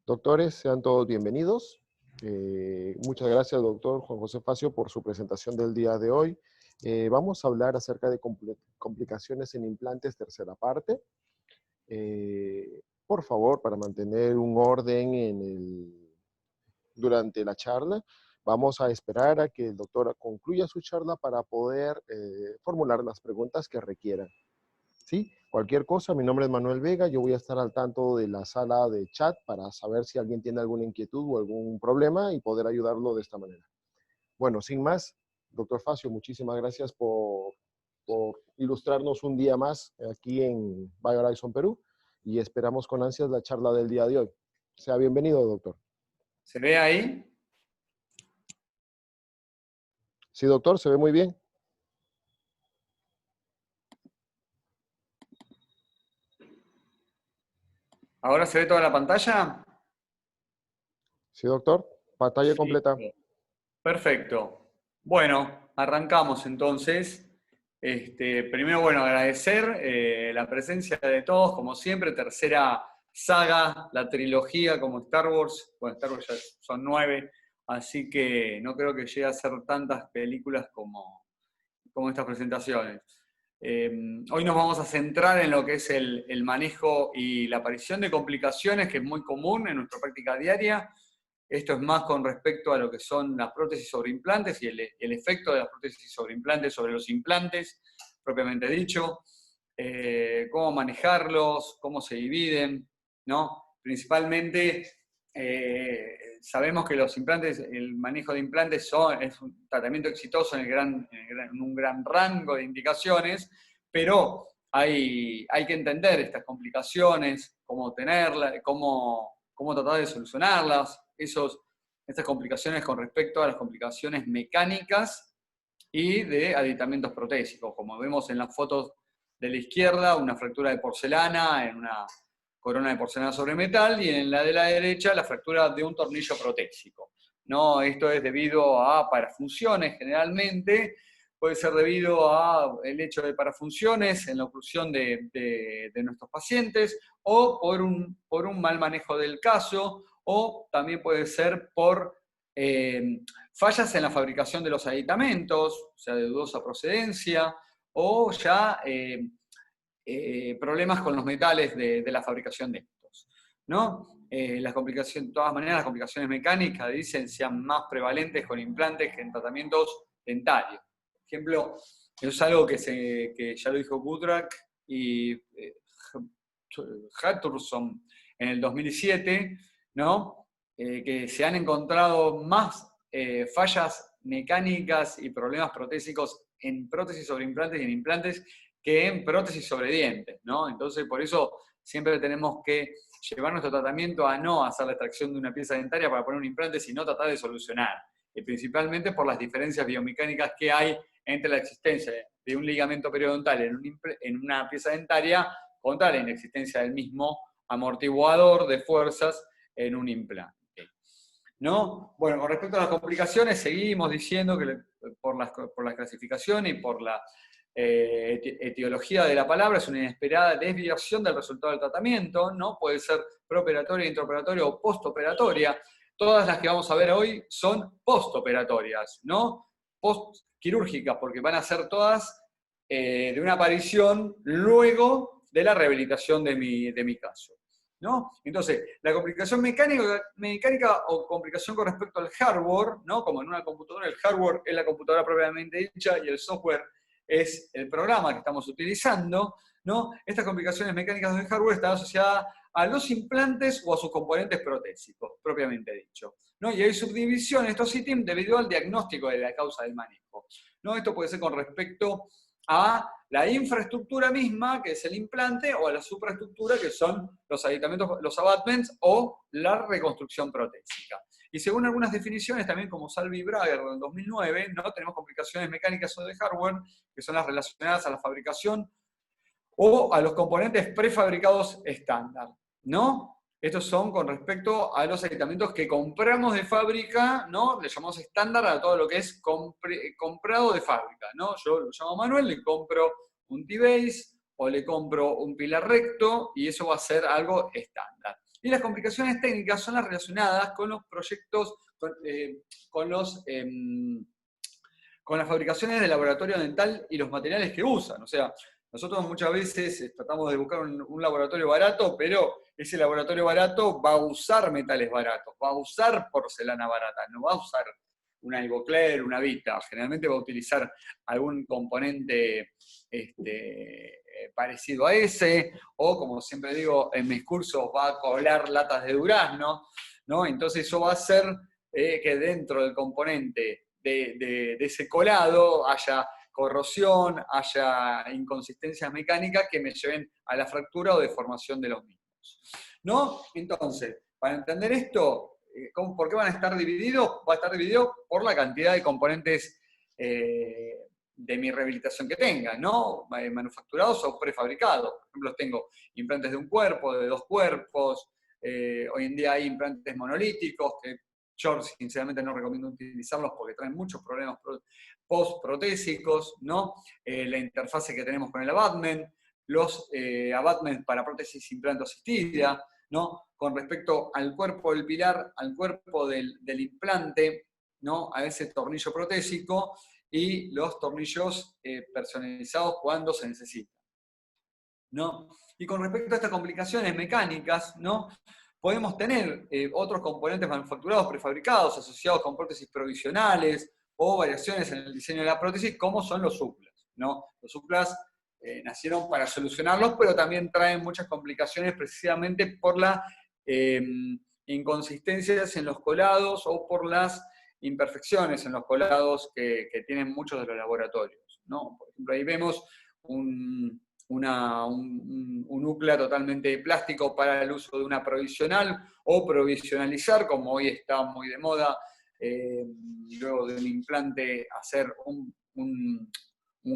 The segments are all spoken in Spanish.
Doctores, sean todos bienvenidos. Muchas gracias, doctor Juan José Facio, por su presentación del día de hoy. Vamos a hablar acerca de complicaciones en implantes, tercera parte. Por favor, para mantener un orden durante la charla, vamos a esperar a que el doctor concluya su charla para poder formular las preguntas que requieran. ¿Sí? Cualquier cosa, mi nombre es Manuel Vega, yo voy a estar al tanto de la sala de chat para saber si alguien tiene alguna inquietud o algún problema y poder ayudarlo de esta manera. Bueno, sin más, doctor Facio, muchísimas gracias por ilustrarnos un día más aquí en Bio Horizon, Perú, y esperamos con ansias la charla del día de hoy. Sea bienvenido, doctor. ¿Se ve ahí? Sí, doctor, se ve muy bien. ¿Ahora se ve toda la pantalla? Sí, doctor, pantalla completa. Perfecto. Bueno, arrancamos entonces. Primero, bueno, agradecer la presencia de todos, como siempre, tercera saga, la trilogía como Star Wars. Bueno, Star Wars ya son 9, así que no creo que llegue a ser tantas películas como estas presentaciones. Hoy nos vamos a centrar en lo que es el manejo y la aparición de complicaciones, que es muy común en nuestra práctica diaria. Esto es más con respecto a lo que son las prótesis sobre implantes y el efecto de las prótesis sobre implantes sobre los implantes, propiamente dicho. Cómo manejarlos, cómo se dividen, ¿no? Principalmente sabemos que los implantes, el manejo de implantes es un tratamiento exitoso en un gran rango de indicaciones, pero hay que entender estas complicaciones, cómo tenerlas, cómo tratar de solucionarlas, estas complicaciones con respecto a las complicaciones mecánicas y de aditamentos protésicos. Como vemos en las fotos de la izquierda, una fractura de porcelana en una corona de porcelana sobre metal, y en la de la derecha la fractura de un tornillo protésico. ¿No? Esto es debido a parafunciones generalmente, puede ser debido al hecho de parafunciones en la oclusión de nuestros pacientes, o por un mal manejo del caso, o también puede ser por fallas en la fabricación de los aditamentos, o sea, de dudosa procedencia, o ya problemas con los metales de la fabricación de estos, ¿no? Las complicaciones, de todas maneras, las complicaciones mecánicas, dicen, sean más prevalentes con implantes que en tratamientos dentarios. Por ejemplo, eso es algo que ya lo dijo Goodrak y Hatterson en el 2007, ¿no? Que se han encontrado más fallas mecánicas y problemas protésicos en prótesis sobre implantes y en implantes que en prótesis sobre dientes, ¿no? Entonces, por eso siempre tenemos que llevar nuestro tratamiento a no hacer la extracción de una pieza dentaria para poner un implante, sino tratar de solucionar. Y principalmente por las diferencias biomecánicas que hay entre la existencia de un ligamento periodontal en una pieza dentaria contra la inexistencia del mismo amortiguador de fuerzas en un implante, ¿no? Bueno, con respecto a las complicaciones, seguimos diciendo que por la clasificación y por la etiología de la palabra, es una inesperada desviación del resultado del tratamiento, ¿no? Puede ser preoperatoria, intraoperatoria o postoperatoria. Todas las que vamos a ver hoy son postoperatorias, ¿no? Postquirúrgicas, porque van a ser todas de una aparición luego de la rehabilitación de mi caso, ¿no? Entonces, la complicación mecánica o complicación con respecto al hardware, ¿no? Como en una computadora, el hardware es la computadora propiamente dicha y el software es el programa que estamos utilizando, ¿no? Estas complicaciones mecánicas del hardware están asociadas a los implantes o a sus componentes protésicos, propiamente dicho, ¿no? Y hay subdivisión en estos ítems debido al diagnóstico de la causa del manejo, ¿no? Esto puede ser con respecto a la infraestructura misma, que es el implante, o a la supraestructura, que son los aditamentos, los abutments, o la reconstrucción protésica. Y según algunas definiciones, también como Salvi y Brager en 2009, ¿no? Tenemos complicaciones mecánicas o de hardware, que son las relacionadas a la fabricación o a los componentes prefabricados estándar, ¿no? Estos son con respecto a los aditamentos que compramos de fábrica, ¿no? Le llamamos estándar a todo lo que es comprado de fábrica, ¿no? Yo lo llamo Manuel, le compro un T-Base o le compro un pilar recto y eso va a ser algo estándar. Y las complicaciones técnicas son las relacionadas con los proyectos, con las fabricaciones del laboratorio dental y los materiales que usan. O sea, nosotros muchas veces tratamos de buscar un laboratorio barato, pero ese laboratorio barato va a usar metales baratos, va a usar porcelana barata, no va a usar una Ivocler, una Vita. Generalmente va a utilizar algún componente parecido a ese, o como siempre digo en mis cursos, va a colar latas de durazno, ¿no? Entonces eso va a hacer que dentro del componente de ese colado haya corrosión, haya inconsistencias mecánicas que me lleven a la fractura o deformación de los mismos, ¿no? Entonces, para entender esto, ¿por qué van a estar divididos? Va a estar dividido por la cantidad de componentes de mi rehabilitación que tenga, ¿no? Manufacturados o prefabricados. Por ejemplo, tengo implantes de un cuerpo, de dos cuerpos, hoy en día hay implantes monolíticos que yo sinceramente no recomiendo utilizarlos porque traen muchos problemas post-protésicos, ¿no? La interfase que tenemos con el abutment, los abutments para prótesis implante asistida, ¿no? Con respecto al cuerpo del pilar, al cuerpo del implante, ¿no? A ese tornillo protésico y los tornillos personalizados cuando se necesita, ¿no? Y con respecto a estas complicaciones mecánicas, ¿no? Podemos tener otros componentes manufacturados prefabricados asociados con prótesis provisionales o variaciones en el diseño de la prótesis, como son los suplas, ¿no? Los suplas nacieron para solucionarlos, pero también traen muchas complicaciones precisamente por las inconsistencias en los colados o por las imperfecciones en los colados que tienen muchos de los laboratorios, ¿no? Por ejemplo, ahí vemos un UCLA totalmente de plástico para el uso de una provisional o provisionalizar, como hoy está muy de moda, luego de un implante hacer un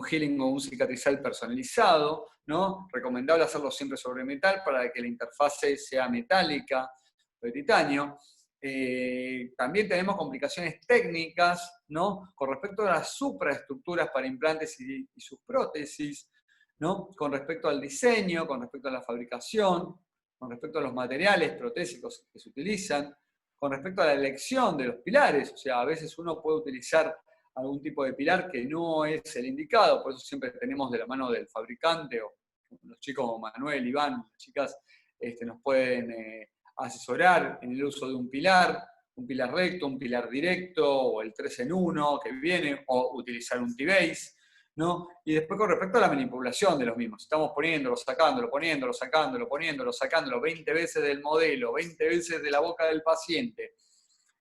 healing o un cicatrizal personalizado, ¿no? Recomendable hacerlo siempre sobre metal para que la interfase sea metálica o de titanio. También tenemos complicaciones técnicas, ¿no? Con respecto a las supraestructuras para implantes y sus prótesis, ¿no? Con respecto al diseño, con respecto a la fabricación, con respecto a los materiales protésicos que se utilizan, con respecto a la elección de los pilares. O sea, a veces uno puede utilizar algún tipo de pilar que no es el indicado, por eso siempre tenemos de la mano del fabricante, o los chicos como Manuel, Iván, las chicas nos pueden asesorar en el uso de un pilar recto, un pilar directo, o el 3 en 1 que viene, o utilizar un T-base, ¿no? Y después con respecto a la manipulación de los mismos, estamos poniéndolo, sacándolo, poniéndolo, sacándolo, poniéndolo, sacándolo 20 veces del modelo, 20 veces de la boca del paciente,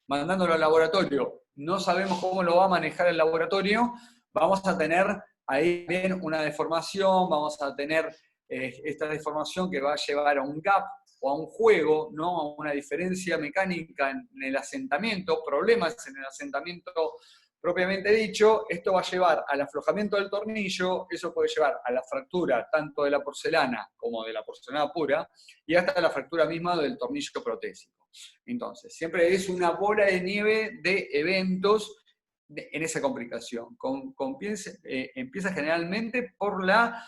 mandándolo al laboratorio, no sabemos cómo lo va a manejar el laboratorio, vamos a tener ahí bien una deformación, vamos a tener esta deformación que va a llevar a un gap o a un juego, ¿no? A una diferencia mecánica en el asentamiento, problemas en el asentamiento propiamente dicho. Esto va a llevar al aflojamiento del tornillo, eso puede llevar a la fractura tanto de la porcelana como de la porcelana pura, y hasta la fractura misma del tornillo protésico. Entonces, siempre es una bola de nieve de eventos en esa complicación. Empieza generalmente por la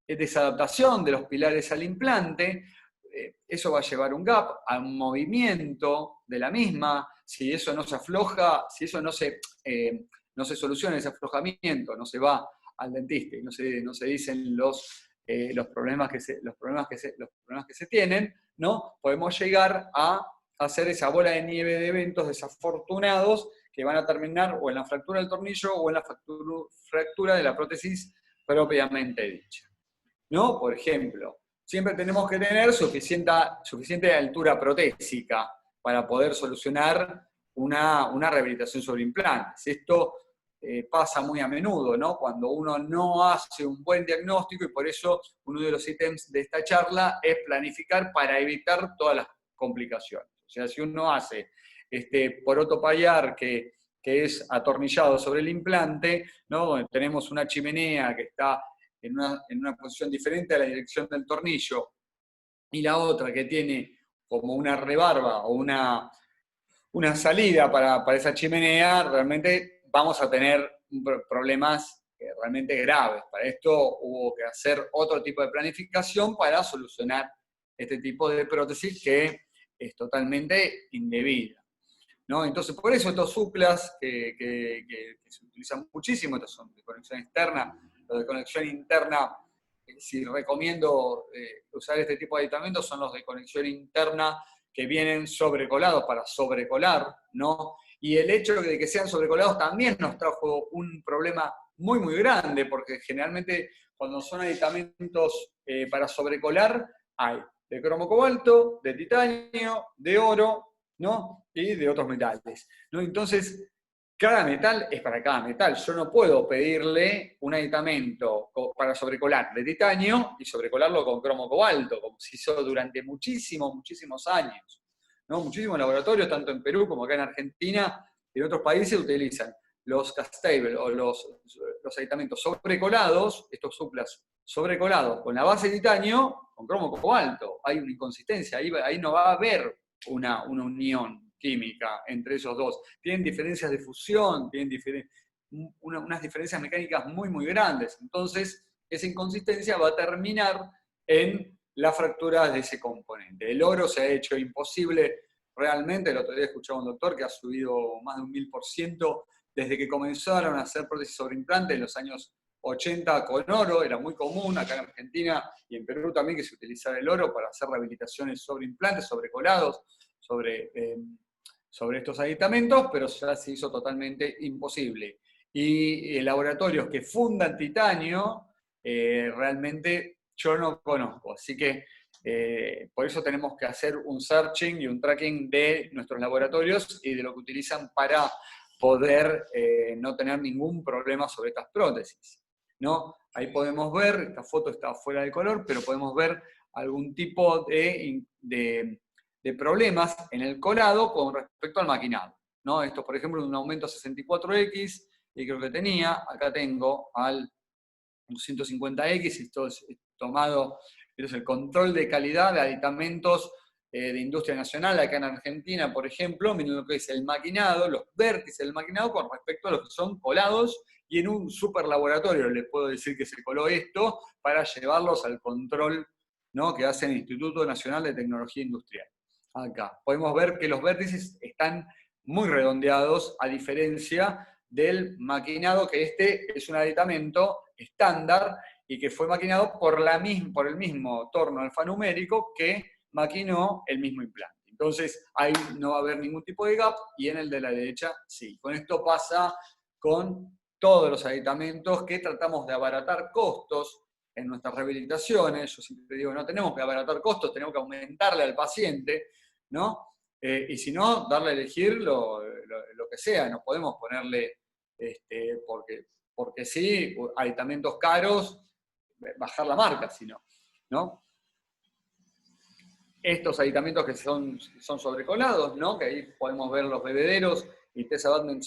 desadaptación de los pilares al implante. Eso va a llevar un gap, a un movimiento de la misma. Si eso no se afloja, si eso no se soluciona, ese aflojamiento, no se va al dentista y no se dicen los problemas que se tienen, ¿no? Podemos llegar a hacer esa bola de nieve de eventos desafortunados que van a terminar o en la fractura del tornillo o en la fractura de la prótesis propiamente dicha, ¿no? Por ejemplo, siempre tenemos que tener suficiente altura protésica para poder solucionar una rehabilitación sobre implantes. Esto pasa muy a menudo, ¿no? Cuando uno no hace un buen diagnóstico, y por eso uno de los ítems de esta charla es planificar para evitar todas las complicaciones. O sea, si uno hace poroto payar que es atornillado sobre el implante, ¿no? Donde tenemos una chimenea que está en una posición diferente a la dirección del tornillo, y la otra que tiene como una rebarba o una salida para esa chimenea, realmente vamos a tener problemas realmente graves. Para esto hubo que hacer otro tipo de planificación para solucionar este tipo de prótesis que es totalmente indebida, ¿no? Entonces, por eso estos suplas que se utilizan muchísimo, estos son de conexión externa, los de conexión interna, si recomiendo usar este tipo de aditamentos, son los de conexión interna que vienen sobrecolados para sobrecolar, ¿no? Y el hecho de que sean sobrecolados también nos trajo un problema muy, muy grande, porque generalmente cuando son aditamentos para sobrecolar, hay de cromo cobalto, de titanio, de oro, ¿no? Y de otros metales, ¿no? Entonces, cada metal es para cada metal. Yo no puedo pedirle un aditamento para sobrecolar de titanio y sobrecolarlo con cromo cobalto, como se hizo durante muchísimos, muchísimos años, ¿no? Muchísimos laboratorios, tanto en Perú como acá en Argentina y en otros países, utilizan los castable o los aditamentos sobrecolados, estos suplas sobrecolados con la base de titanio, con cromo cobalto. Hay una inconsistencia, ahí no va a haber una unión química entre esos dos. Tienen diferencias de fusión, tienen unas diferencias mecánicas muy, muy grandes. Entonces, esa inconsistencia va a terminar en la fractura de ese componente. El oro se ha hecho imposible realmente. El otro día escuchaba a un doctor que ha subido más de un 1000% desde que comenzaron a hacer prótesis sobre implante en los años 80 con oro. Era muy común acá en Argentina y en Perú también que se utilizara el oro para hacer rehabilitaciones sobre implantes, sobre colados, sobre estos aditamentos, pero ya se hizo totalmente imposible. Y laboratorios que fundan titanio, realmente yo no conozco. Así que por eso tenemos que hacer un searching y un tracking de nuestros laboratorios y de lo que utilizan para poder no tener ningún problema sobre estas prótesis, ¿no? Ahí podemos ver, esta foto está fuera de color, pero podemos ver algún tipo de problemas en el colado con respecto al maquinado, ¿no? Esto, por ejemplo, un aumento a 64X, y creo que tenía, acá tengo al 250X, esto es tomado, esto es el control de calidad de aditamentos de industria nacional, acá en Argentina, por ejemplo, miren lo que es el maquinado, los vértices del maquinado con respecto a los que son colados, y en un super laboratorio les puedo decir que se coló esto para llevarlos al control, ¿no?, que hace el Instituto Nacional de Tecnología Industrial. Acá podemos ver que los vértices están muy redondeados, a diferencia del maquinado, que este es un aditamento estándar y que fue maquinado por el mismo torno alfanumérico que maquinó el mismo implante. Entonces ahí no va a haber ningún tipo de gap y en el de la derecha sí. Con esto pasa con todos los aditamentos que tratamos de abaratar costos en nuestras rehabilitaciones. Yo siempre digo, no tenemos que abaratar costos, tenemos que aumentarle al paciente, ¿no? Y si no, darle a elegir lo que sea, no podemos ponerle, porque sí, aditamentos caros, bajar la marca, sino, ¿no? Estos aditamentos que son sobrecolados, ¿no? Que ahí podemos ver los bebederos y test abandonment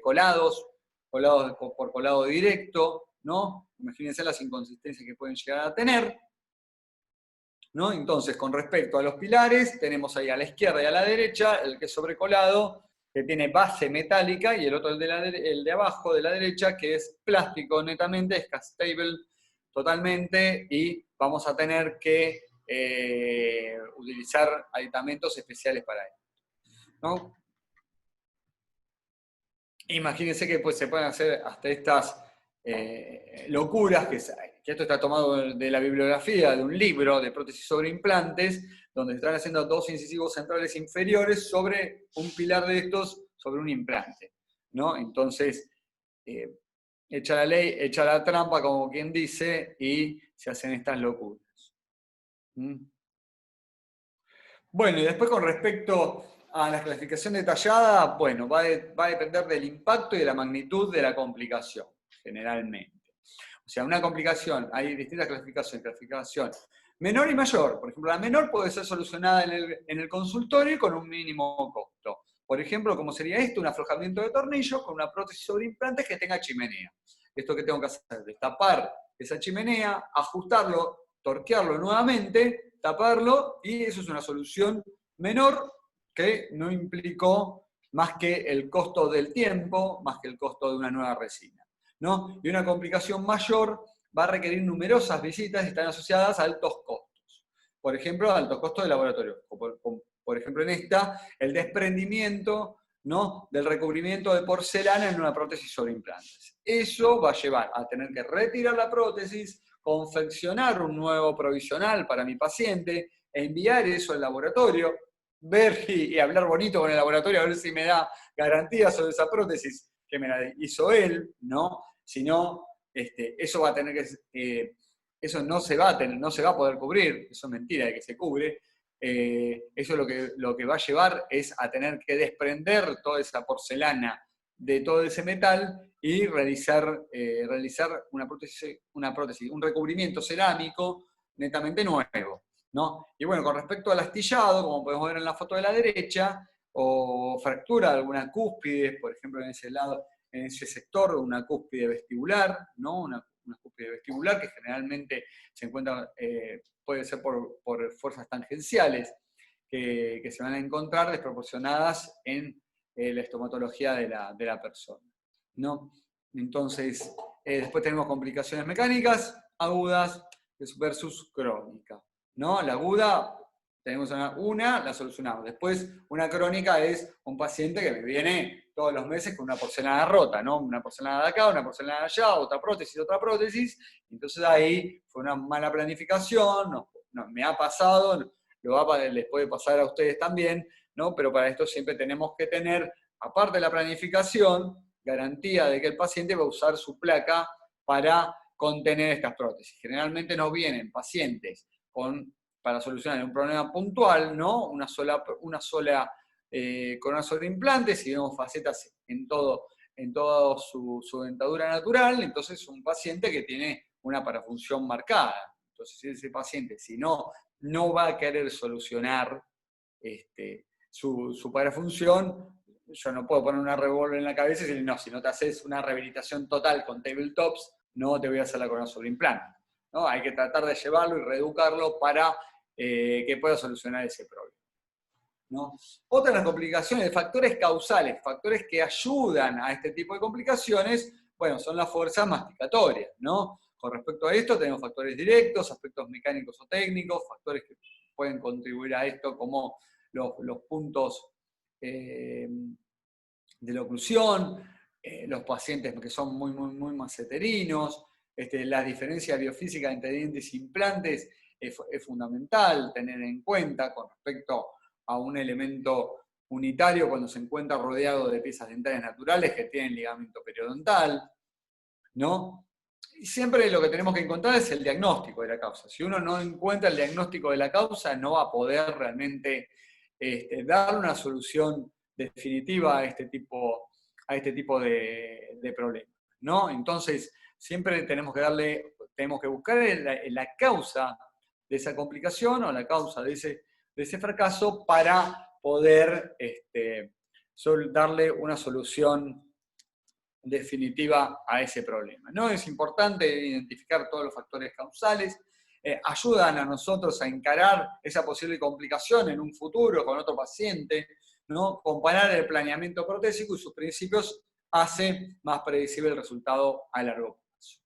colados por colado directo, ¿no? Imagínense las inconsistencias que pueden llegar a tener, ¿no? Entonces, con respecto a los pilares, tenemos ahí a la izquierda y a la derecha el que es sobrecolado, que tiene base metálica, y el otro, el de abajo de la derecha, que es plástico netamente, es castable totalmente, y vamos a tener que utilizar aditamentos especiales para él, ¿no? Imagínense que pues, se pueden hacer hasta estas locuras, que esto está tomado de la bibliografía de un libro de prótesis sobre implantes, donde están haciendo dos incisivos centrales inferiores sobre un pilar de estos, sobre un implante, ¿no? Entonces, echa la ley, echa la trampa, como quien dice, y se hacen estas locuras. Bueno, y después con respecto a la clasificación detallada, bueno, va a depender del impacto y de la magnitud de la complicación, generalmente. O sea, una complicación, hay distintas clasificaciones, clasificación menor y mayor. Por ejemplo, la menor puede ser solucionada en el consultorio con un mínimo costo. Por ejemplo, como sería esto, un aflojamiento de tornillos con una prótesis sobre implantes que tenga chimenea. Esto que tengo que hacer, destapar esa chimenea, ajustarlo, torquearlo nuevamente, taparlo, y eso es una solución menor que no implicó más que el costo del tiempo, más que el costo de una nueva resina, ¿no? Y una complicación mayor va a requerir numerosas visitas y están asociadas a altos costos. Por ejemplo, altos costos de laboratorio. Por por ejemplo en esta, el desprendimiento, ¿no?, del recubrimiento de porcelana en una prótesis sobre implantes. Eso va a llevar a tener que retirar la prótesis, confeccionar un nuevo provisional para mi paciente, enviar eso al laboratorio, ver y hablar bonito con el laboratorio a ver si me da garantía sobre esa prótesis que me la hizo él, ¿no? Si no, eso va a tener que... eso no se va a poder cubrir, eso es mentira de que se cubre. Eso lo que va a llevar es a tener que desprender toda esa porcelana de todo ese metal y realizar una prótesis, un recubrimiento cerámico netamente nuevo, ¿no? Y bueno, con respecto al astillado, como podemos ver en la foto de la derecha, o fractura de alguna cúspide, por ejemplo en ese lado, en ese sector, una cúspide vestibular, ¿no? Una cúspide vestibular que generalmente se encuentra, puede ser por fuerzas tangenciales que se van a encontrar desproporcionadas en la estomatología de la persona, ¿no? Entonces, después tenemos complicaciones mecánicas agudas versus crónicas, ¿no? La aguda, tenemos una, la solucionamos. Después, una crónica es un paciente que me viene todos los meses con una porcelana rota, ¿no? Una porcelana de acá, una porcelana de allá, otra prótesis. Entonces ahí fue una mala planificación, me ha pasado, les puede pasar a ustedes también, ¿no? Pero para esto siempre tenemos que tener, aparte de la planificación, garantía de que el paciente va a usar su placa para contener estas prótesis. Generalmente nos vienen pacientes para solucionar un problema puntual, ¿no? Una sola con una sola implante, si vemos facetas en toda su dentadura natural, entonces es un paciente que tiene una parafunción marcada. Entonces ese paciente, si no va a querer solucionar su parafunción, yo no puedo poner una revólver en la cabeza y decir, no, si no te haces una rehabilitación total con tabletops, no te voy a hacer la corona sobre implante, ¿no? Hay que tratar de llevarlo y reeducarlo para que pueda solucionar ese problema, ¿no? Otra de las complicaciones, factores causales, factores que ayudan a este tipo de complicaciones, bueno, son las fuerzas masticatorias, ¿no? Con respecto a esto tenemos factores directos, aspectos mecánicos o técnicos, factores que pueden contribuir a esto como los puntos de la oclusión, los pacientes que son muy maceterinos, la diferencia biofísica entre dientes e implantes es fundamental tener en cuenta con respecto a un elemento unitario cuando se encuentra rodeado de piezas dentarias naturales que tienen ligamento periodontal, ¿no? Y siempre lo que tenemos que encontrar es el diagnóstico de la causa. Si uno no encuentra el diagnóstico de la causa, no va a poder realmente darle una solución definitiva a este tipo de problemas, ¿no? Entonces, siempre tenemos que buscar la causa de esa complicación o la causa de ese fracaso para poder darle una solución definitiva a ese problema, ¿no? Es importante identificar todos los factores causales, ayudan a nosotros a encarar esa posible complicación en un futuro con otro paciente, ¿no? Comparar el planeamiento protésico y sus principios hace más predecible el resultado a largo plazo,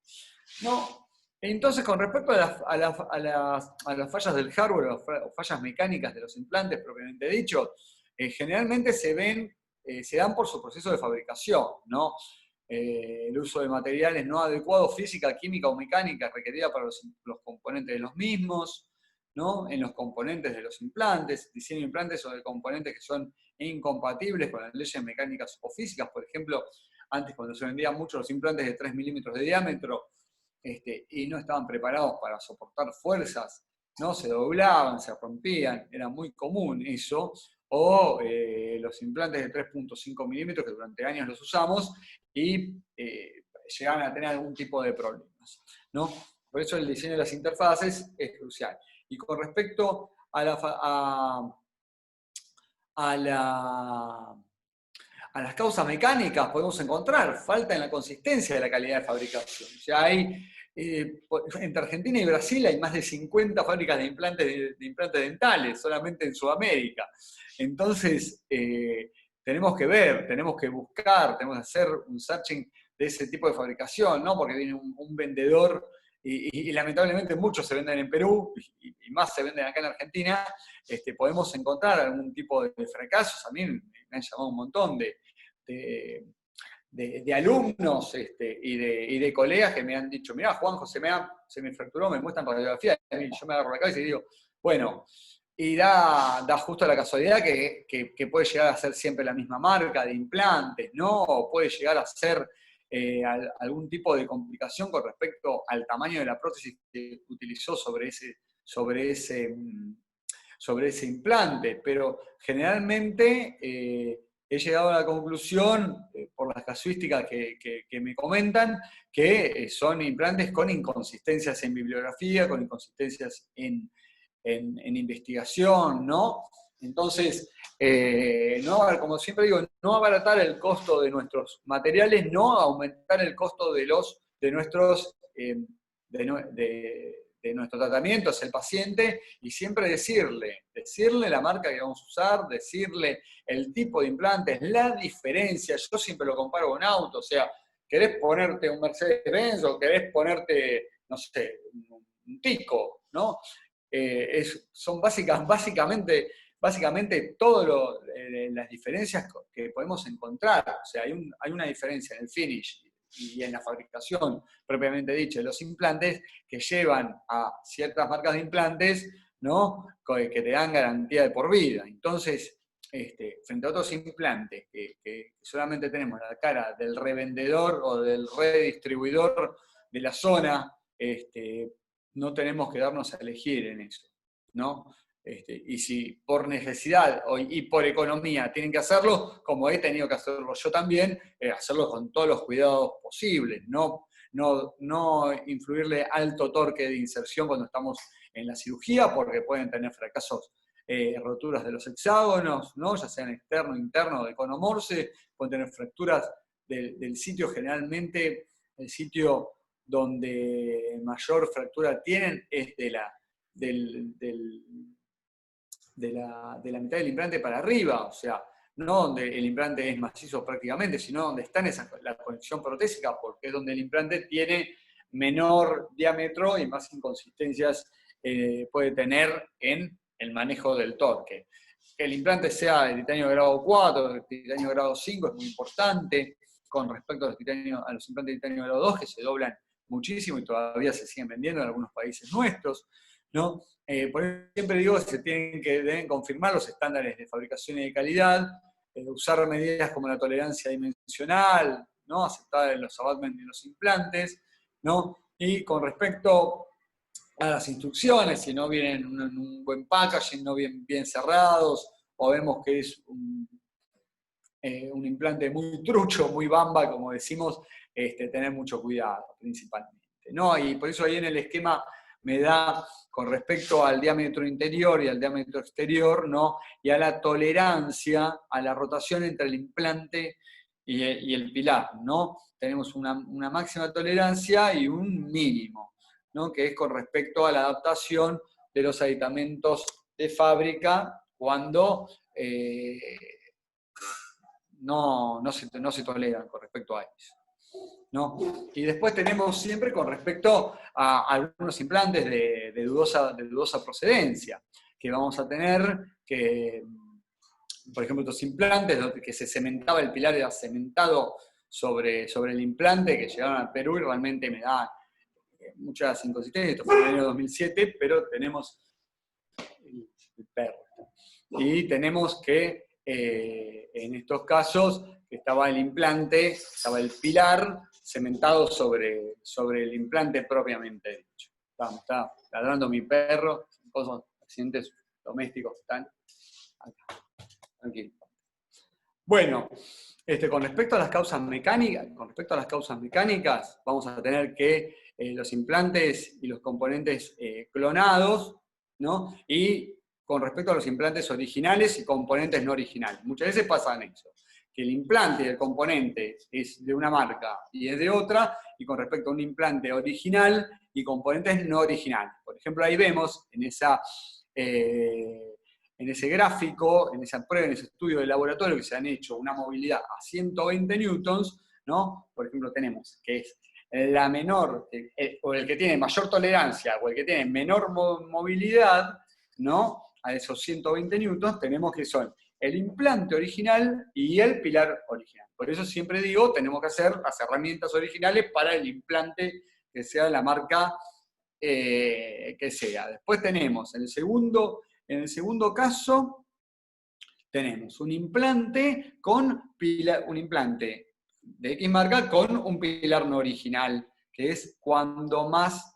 ¿no? Entonces, con respecto a las fallas del hardware o fallas mecánicas de los implantes propiamente dicho, generalmente se dan por su proceso de fabricación, ¿no? El uso de materiales no adecuados, física, química o mecánica requerida para los componentes de los mismos, ¿no? En los componentes de los implantes, diseño de implantes o de componentes que son incompatibles con las leyes mecánicas o físicas. Por ejemplo, antes cuando se vendían mucho los implantes de 3 milímetros de diámetro y no estaban preparados para soportar fuerzas, ¿no? Se doblaban, se rompían, era muy común eso. O los implantes de 3.5 milímetros que durante años los usamos y llegaban a tener algún tipo de problemas, ¿no? Por eso el diseño de las interfaces es crucial. Y con respecto a las causas mecánicas, podemos encontrar falta en la consistencia de la calidad de fabricación. O sea, entre Argentina y Brasil hay más de 50 fábricas de implantes dentales, solamente en Sudamérica. Entonces, tenemos que ver, tenemos que buscar, tenemos que hacer un searching de ese tipo de fabricación, ¿no? Porque viene un vendedor y lamentablemente muchos se venden en Perú, y más se venden acá en Argentina, podemos encontrar algún tipo de fracasos. A mí me han llamado un montón de alumnos y de colegas que me han dicho, mirá, Juanjo, se me fracturó, me muestran radiografía, y yo me agarro la cabeza y digo, bueno, y da justo la casualidad que puede llegar a ser siempre la misma marca de implantes, ¿no? O puede llegar a ser algún tipo de complicación con respecto al tamaño de la prótesis que utilizó sobre ese implante, pero generalmente he llegado a la conclusión, por las casuísticas que me comentan, que son implantes con inconsistencias en bibliografía, con inconsistencias en investigación, ¿no? Entonces, como siempre digo, no abaratar el costo de nuestros materiales, no aumentar el costo de nuestro tratamiento hacia el paciente, y siempre decirle la marca que vamos a usar, decirle el tipo de implantes, la diferencia. Yo siempre lo comparo con auto, o sea, querés ponerte un Mercedes-Benz o querés ponerte, no sé, un Tico, ¿no? Son básicamente todas las diferencias que podemos encontrar. O sea, hay una diferencia en el finish y en la fabricación propiamente dicha de los implantes que llevan a ciertas marcas de implantes, ¿no? Que te dan garantía de por vida. Entonces, frente a otros implantes que solamente tenemos la cara del revendedor o del redistribuidor de la zona, no tenemos que darnos a elegir en eso, ¿no? Y si por necesidad y por economía tienen que hacerlo, como he tenido que hacerlo yo también, hacerlo con todos los cuidados posibles, no influirle alto torque de inserción cuando estamos en la cirugía, porque pueden tener fracasos, roturas de los hexágonos, ¿no? Ya sean externo, interno, de conomorse, pueden tener fracturas del sitio, generalmente el sitio donde mayor fractura tienen es de la mitad del implante para arriba, o sea, no donde el implante es macizo prácticamente, sino donde está la conexión protésica, porque es donde el implante tiene menor diámetro y más inconsistencias puede tener en el manejo del torque. Que el implante sea de titanio grado 4, de titanio grado 5 es muy importante, con respecto a los implantes de titanio grado 2, que se doblan muchísimo y todavía se siguen vendiendo en algunos países nuestros, ¿no? Por eso siempre digo que deben confirmar los estándares de fabricación y de calidad, usar medidas como la tolerancia dimensional, ¿no? Aceptada en los abutments de los implantes, ¿no? Y con respecto a las instrucciones, si no vienen en un buen packaging, no bien cerrados, o vemos que es un implante muy trucho, muy bamba, como decimos, tener mucho cuidado, principalmente, ¿no? Y por eso ahí en el esquema me da, con respecto al diámetro interior y al diámetro exterior, ¿no? Y a la tolerancia a la rotación entre el implante y el pilar, ¿no? Tenemos una máxima tolerancia y un mínimo, ¿no? Que es con respecto a la adaptación de los aditamentos de fábrica cuando no se toleran con respecto a eso, ¿no? Y después tenemos siempre con respecto a algunos implantes de dudosa procedencia, que vamos a tener que, por ejemplo, estos implantes que se cementaba, el pilar era cementado sobre el implante, que llegaron al Perú y realmente me da muchas inconsistencias. Esto fue en el año 2007, pero tenemos el perro. Y tenemos que, en estos casos, estaba el implante, estaba el pilar cementado sobre el implante propiamente dicho. Está ladrando mi perro, cosas, accidentes domésticos están acá. Tranquilo. Bueno, con respecto a las causas mecánicas, vamos a tener que los implantes y los componentes clonados, ¿no? Y con respecto a los implantes originales y componentes no originales. Muchas veces pasa eso, que el implante y el componente es de una marca y es de otra, y con respecto a un implante original y componentes no originales. Por ejemplo, ahí vemos en ese gráfico, en esa prueba, en ese estudio de laboratorio, que se han hecho una movilidad a 120 newtons, ¿no? Por ejemplo, tenemos que es la menor, o el que tiene mayor tolerancia, o el que tiene menor movilidad, ¿no? A esos 120 newtons, tenemos que son el implante original y el pilar original. Por eso siempre digo, tenemos que hacer las herramientas originales para el implante que sea de la marca que sea. Después tenemos, en el segundo caso, tenemos un implante un implante de X marca con un pilar no original, que es cuando más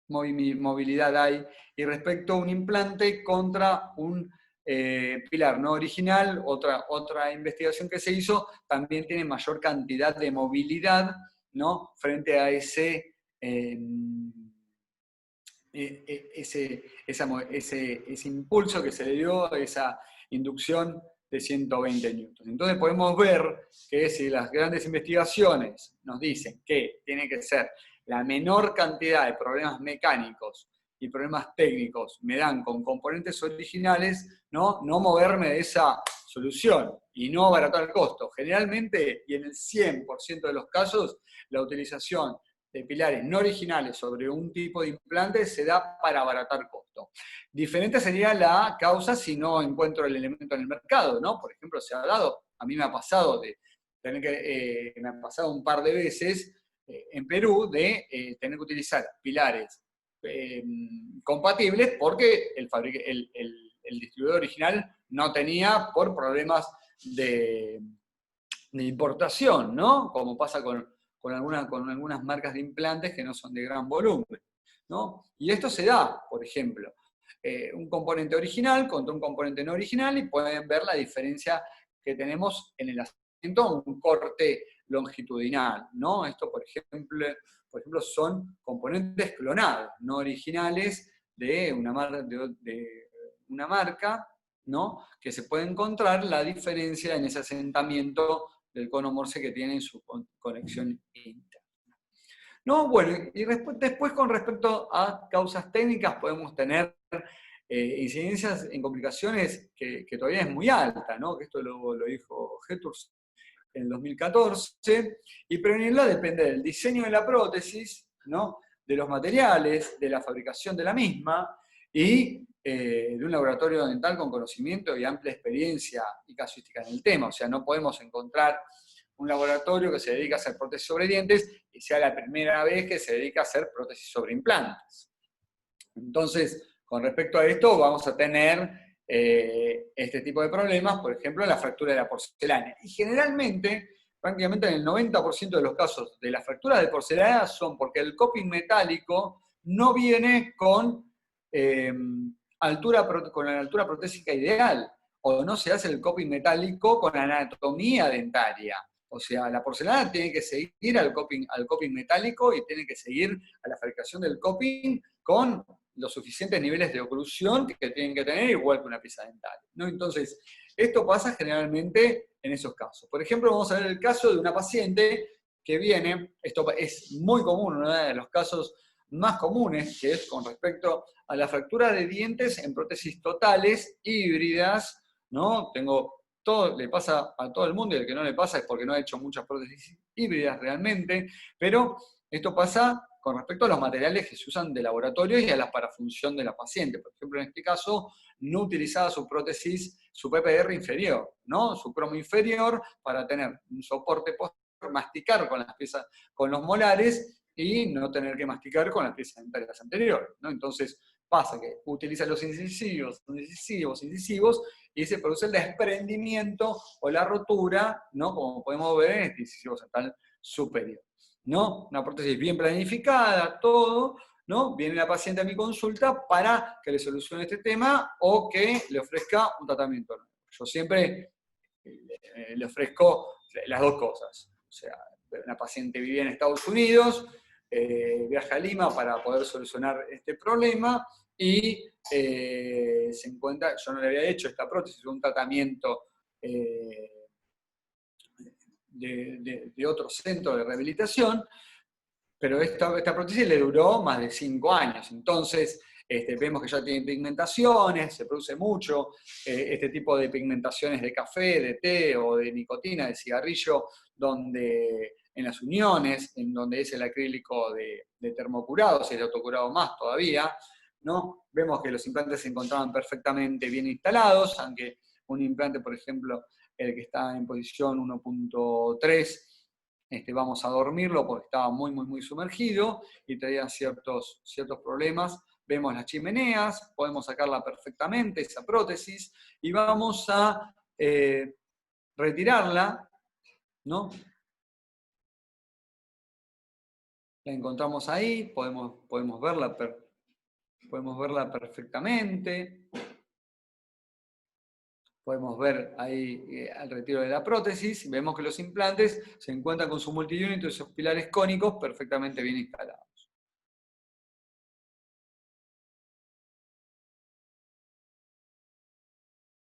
movilidad hay, y respecto a un implante contra un pilar no original, otra investigación que se hizo, también tiene mayor cantidad de movilidad, ¿no? Frente a ese impulso que se le dio, esa inducción de 120 newtons. Entonces podemos ver que si las grandes investigaciones nos dicen que tiene que ser la menor cantidad de problemas mecánicos y problemas técnicos me dan con componentes originales, no moverme de esa solución y no abaratar el costo. Generalmente, y en el 100% de los casos, la utilización de pilares no originales sobre un tipo de implante se da para abaratar costo. Diferente sería la causa si no encuentro el elemento en el mercado, ¿no? Por ejemplo, se ha dado, a mí me ha pasado me ha pasado un par de veces en Perú de tener que utilizar pilares compatibles porque el distribuidor original no tenía por problemas de importación, ¿no? Como pasa con algunas marcas de implantes que no son de gran volumen, ¿no? Y esto se da, por ejemplo, un componente original contra un componente no original y pueden ver la diferencia que tenemos en el asiento, un corte longitudinal, ¿no? Esto, por ejemplo, son componentes clonados, no originales de una marca, ¿no? Que se puede encontrar la diferencia en ese asentamiento del cono Morse que tiene en su conexión interna. No, bueno, y después con respecto a causas técnicas podemos tener incidencias en complicaciones que todavía es muy alta, ¿no? Que esto lo dijo Heturs en el 2014, y prevenirla depende del diseño de la prótesis, ¿no? De los materiales, de la fabricación de la misma, y de un laboratorio dental con conocimiento y amplia experiencia y casuística en el tema. O sea, no podemos encontrar un laboratorio que se dedica a hacer prótesis sobre dientes y sea la primera vez que se dedica a hacer prótesis sobre implantes. Entonces, con respecto a esto, vamos a tener este tipo de problemas, por ejemplo, la fractura de la porcelana. Y generalmente, prácticamente en el 90% de los casos de las fracturas de porcelana son porque el coping metálico no viene con la altura protésica ideal, o no se hace el coping metálico con anatomía dentaria. O sea, la porcelana tiene que seguir al coping metálico y tiene que seguir a la fabricación del coping con los suficientes niveles de oclusión que tienen que tener, igual que una pieza dental, ¿no? Entonces, esto pasa generalmente en esos casos. Por ejemplo, vamos a ver el caso de una paciente que viene, esto es muy común, uno de los casos más comunes, que es con respecto a la fractura de dientes en prótesis totales híbridas, ¿no? Le pasa a todo el mundo, y el que no le pasa es porque no ha hecho muchas prótesis híbridas realmente, pero esto pasa con respecto a los materiales que se usan de laboratorio y a la parafunción de la paciente. Por ejemplo, en este caso, no utilizaba su prótesis, su PPR inferior, ¿no? Su cromo inferior, para tener un soporte posterior, masticar con las piezas, con los molares, y no tener que masticar con las piezas dentarias anteriores, ¿no? Entonces, pasa que utiliza los incisivos, y se produce el desprendimiento o la rotura, ¿no? Como podemos ver en este incisivo central superior, ¿no? Una prótesis bien planificada, todo, ¿no? Viene la paciente a mi consulta para que le solucione este tema o que le ofrezca un tratamiento nuevo. Yo siempre le ofrezco las dos cosas. O sea, una paciente vivía en Estados Unidos, viaja a Lima para poder solucionar este problema y se encuentra, yo no le había hecho esta prótesis, un tratamiento de otro centro de rehabilitación, pero esta prótesis le duró más de 5 años. Entonces, vemos que ya tiene pigmentaciones, se produce mucho este tipo de pigmentaciones de café, de té o de nicotina, de cigarrillo, donde en las uniones, en donde es el acrílico de termocurado, si es de autocurado más todavía, ¿no? Vemos que los implantes se encontraban perfectamente bien instalados, aunque un implante, por ejemplo, el que está en posición 1.3, vamos a dormirlo porque estaba muy, muy, muy sumergido y traía ciertos problemas. Vemos las chimeneas, podemos sacarla perfectamente, esa prótesis, y vamos a retirarla, ¿no? La encontramos ahí, podemos verla perfectamente. Podemos ver ahí el retiro de la prótesis, y vemos que los implantes se encuentran con su multiunit y esos pilares cónicos perfectamente bien instalados.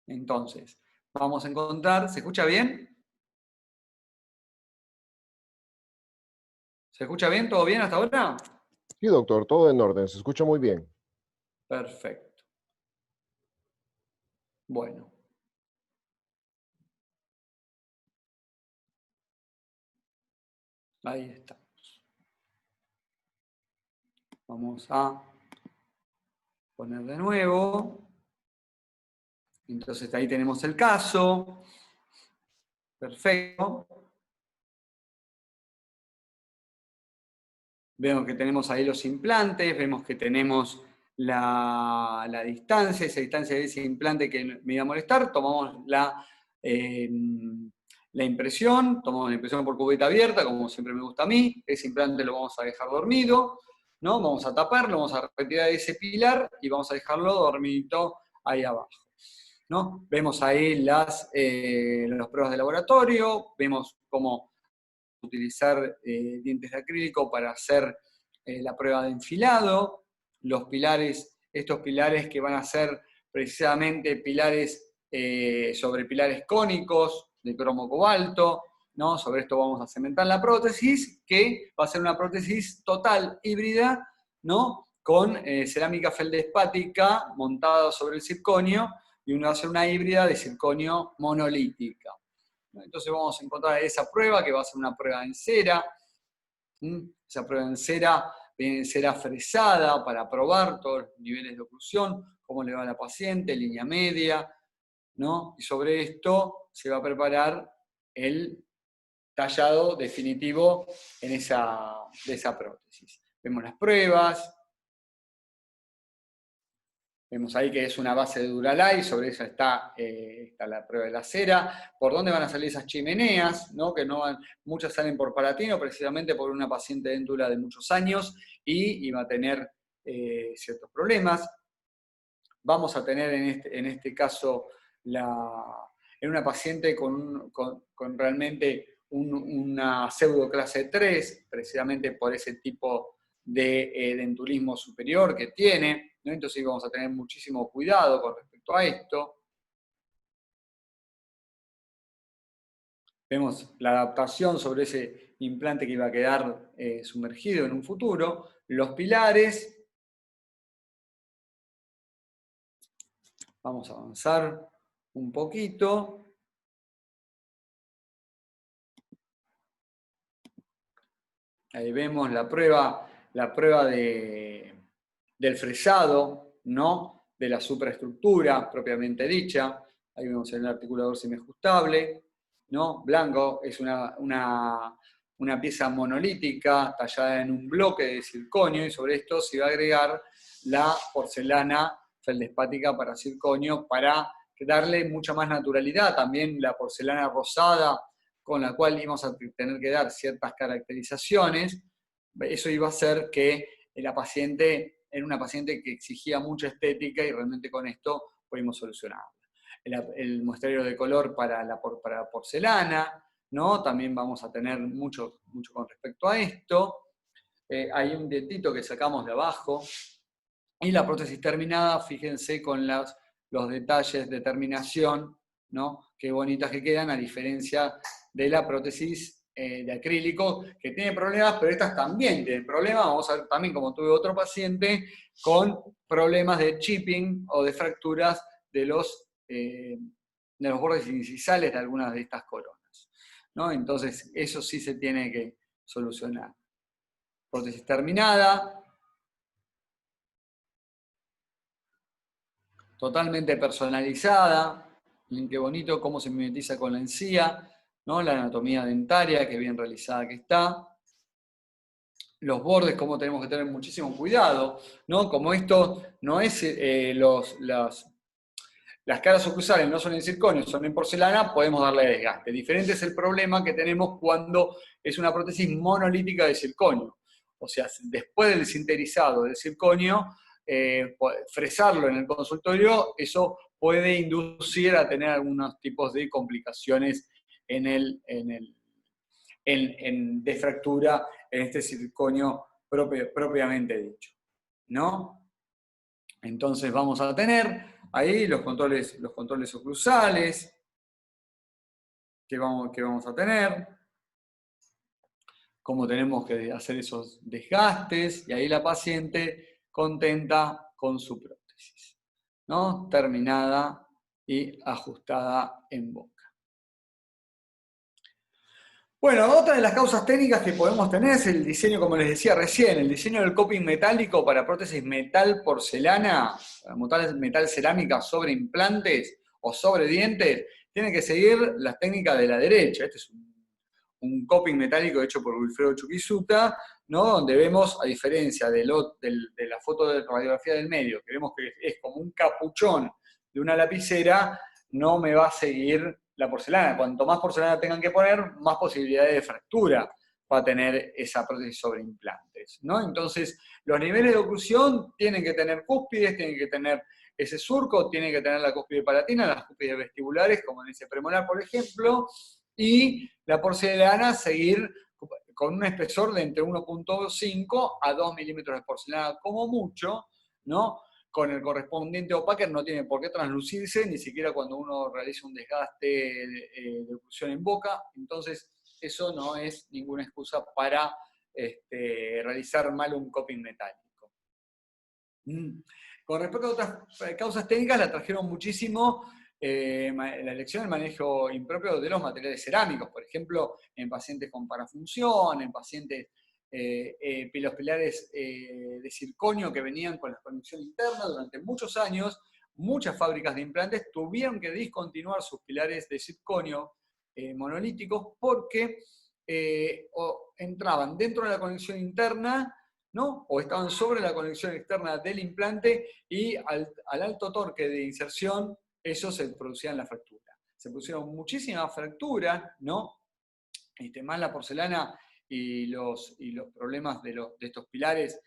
Entonces, vamos a encontrar, ¿se escucha bien? ¿Se escucha bien? ¿Todo bien hasta ahora? Sí, doctor, todo en orden, se escucha muy bien. Perfecto. Bueno. Ahí está. Vamos a poner de nuevo. Entonces ahí tenemos el caso. Perfecto. Vemos que tenemos ahí los implantes, vemos que tenemos la distancia, esa distancia de ese implante que me iba a molestar. Tomamos la impresión, tomamos la impresión por cubeta abierta, como siempre me gusta a mí. Ese implante lo vamos a dejar dormido, ¿no? Vamos a taparlo, vamos a retirar ese pilar y vamos a dejarlo dormidito ahí abajo, ¿no? Vemos ahí las pruebas de laboratorio, vemos cómo utilizar dientes de acrílico para hacer la prueba de enfilado, los pilares, estos pilares que van a ser precisamente pilares sobre pilares cónicos de cromo cobalto, ¿no? Sobre esto vamos a cementar la prótesis, que va a ser una prótesis total híbrida, ¿no? Con cerámica feldespática montada sobre el circonio, y va a ser una híbrida de circonio monolítica. Entonces vamos a encontrar esa prueba, que va a ser una prueba en cera. Esa prueba en cera viene en cera fresada para probar todos los niveles de oclusión, cómo le va a la paciente, línea media, ¿no? Y sobre esto se va a preparar el tallado definitivo de esa prótesis. Vemos las pruebas. Vemos ahí que es una base de Duralay, sobre esa está la prueba de la cera. ¿Por dónde van a salir esas chimeneas? ¿No? Que muchas salen por Palatino, precisamente por una paciente déntula de muchos años, y va a tener ciertos problemas. Vamos a tener en este caso, en una paciente con realmente una pseudo clase 3, precisamente por ese tipo de dentulismo superior que tiene, ¿no? Entonces vamos a tener muchísimo cuidado con respecto a esto. Vemos la adaptación sobre ese implante que iba a quedar sumergido en un futuro. Los pilares. Vamos a avanzar un poquito. Ahí vemos la prueba del fresado, ¿no? De la superestructura propiamente dicha. Ahí vemos el articulador semiajustable, ¿no? Blanco es una pieza monolítica tallada en un bloque de circonio, y sobre esto se va a agregar la porcelana feldespática para circonio para darle mucha más naturalidad. También la porcelana rosada, con la cual íbamos a tener que dar ciertas caracterizaciones. Eso iba a hacer que la paciente era una paciente que exigía mucha estética, y realmente con esto pudimos solucionarla. El muestrario de color para la porcelana, ¿no? También vamos a tener mucho con respecto a esto. Hay un dientito que sacamos de abajo. Y la prótesis terminada, fíjense con los detalles de terminación, ¿no? Qué bonitas que quedan, a diferencia de la prótesis de acrílico, que tiene problemas, pero estas también tienen problemas. Vamos a ver también, como tuve otro paciente, con problemas de chipping o de fracturas de los bordes incisales de algunas de estas coronas, ¿no? Entonces, eso sí se tiene que solucionar. Prótesis terminada, totalmente personalizada. Miren qué bonito cómo se mimetiza con la encía, ¿no? La anatomía dentaria, qué bien realizada que está. Los bordes, cómo tenemos que tener muchísimo cuidado, ¿no? Como esto no es las caras oclusales no son en circonio, son en porcelana, podemos darle desgaste. Diferente es el problema que tenemos cuando es una prótesis monolítica de circonio. O sea, después del sinterizado del circonio, fresarlo en el consultorio, eso puede inducir a tener algunos tipos de complicaciones de fractura en este circonio propiamente dicho, ¿no? Entonces vamos a tener ahí los controles oclusales que vamos a tener, cómo tenemos que hacer esos desgastes, y ahí la paciente contenta con su prótesis, ¿no? Terminada y ajustada en boca. Bueno, otra de las causas técnicas que podemos tener es el diseño, como les decía recién, el diseño del coping metálico para prótesis metal porcelana, metal cerámica sobre implantes o sobre dientes, tiene que seguir las técnicas de la derecha. Este es un coping metálico hecho por Wilfredo Chuquisuta, ¿no? Donde vemos, a diferencia de la foto de radiografía del medio, que vemos que es como un capuchón de una lapicera, no me va a seguir la porcelana. Cuanto más porcelana tengan que poner, más posibilidades de fractura va a tener esa prótesis sobre implantes, ¿no? Entonces, los niveles de oclusión tienen que tener cúspides, tienen que tener ese surco, tienen que tener la cúspide palatina, las cúspides vestibulares, como en ese premolar, por ejemplo, y la porcelana seguir con un espesor de entre 1.5 a 2 milímetros de porcelana como mucho, ¿no? Con el correspondiente opaque no tiene por qué translucirse, ni siquiera cuando uno realiza un desgaste de oclusión en boca. Entonces, eso no es ninguna excusa para realizar mal un coping metálico. Con respecto a otras causas técnicas, la trajeron muchísimo la elección del manejo impropio de los materiales cerámicos, por ejemplo, en pacientes con parafunción, en pacientes los pilares de circonio que venían con la conexión interna durante muchos años. Muchas fábricas de implantes tuvieron que discontinuar sus pilares de circonio monolíticos porque entraban dentro de la conexión interna, ¿no? O estaban sobre la conexión externa del implante y al alto torque de inserción, eso se producía en la fractura. Se pusieron muchísimas fracturas, ¿no? Más la porcelana y los problemas de estos pilares,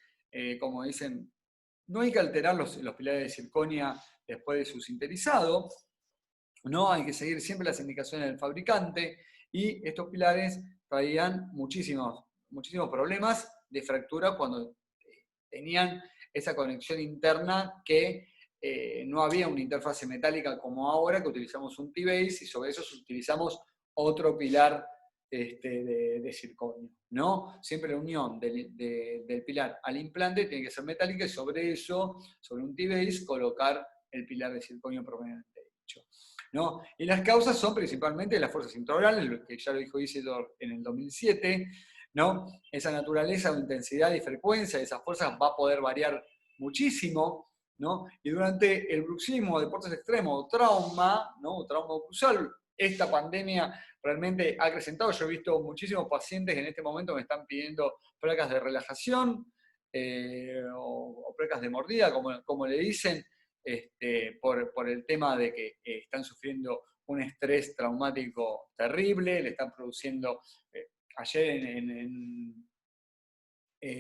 como dicen, no hay que alterar los pilares de circonia después de su sinterizado, no hay que seguir siempre las indicaciones del fabricante, y estos pilares traían muchísimos problemas de fractura cuando tenían esa conexión interna que no había una interfase metálica como ahora, que utilizamos un T-base y sobre eso utilizamos otro pilar de circonio, ¿no? Siempre la unión del pilar al implante tiene que ser metálica y sobre eso, sobre un T-base, colocar el pilar de circonio propiamente dicho, ¿no? Y las causas son principalmente las fuerzas intraorales, lo que ya lo dijo Isidor en el 2007, ¿no? Esa naturaleza o intensidad y frecuencia de esas fuerzas va a poder variar muchísimo, ¿no? Y durante el bruxismo, deportes extremos o trauma, ¿no? O trauma oclusal, esta pandemia realmente ha acrecentado. Yo he visto muchísimos pacientes que en este momento me están pidiendo placas de relajación o placas de mordida, como le dicen, por el tema de que están sufriendo un estrés traumático terrible, le están produciendo... ayer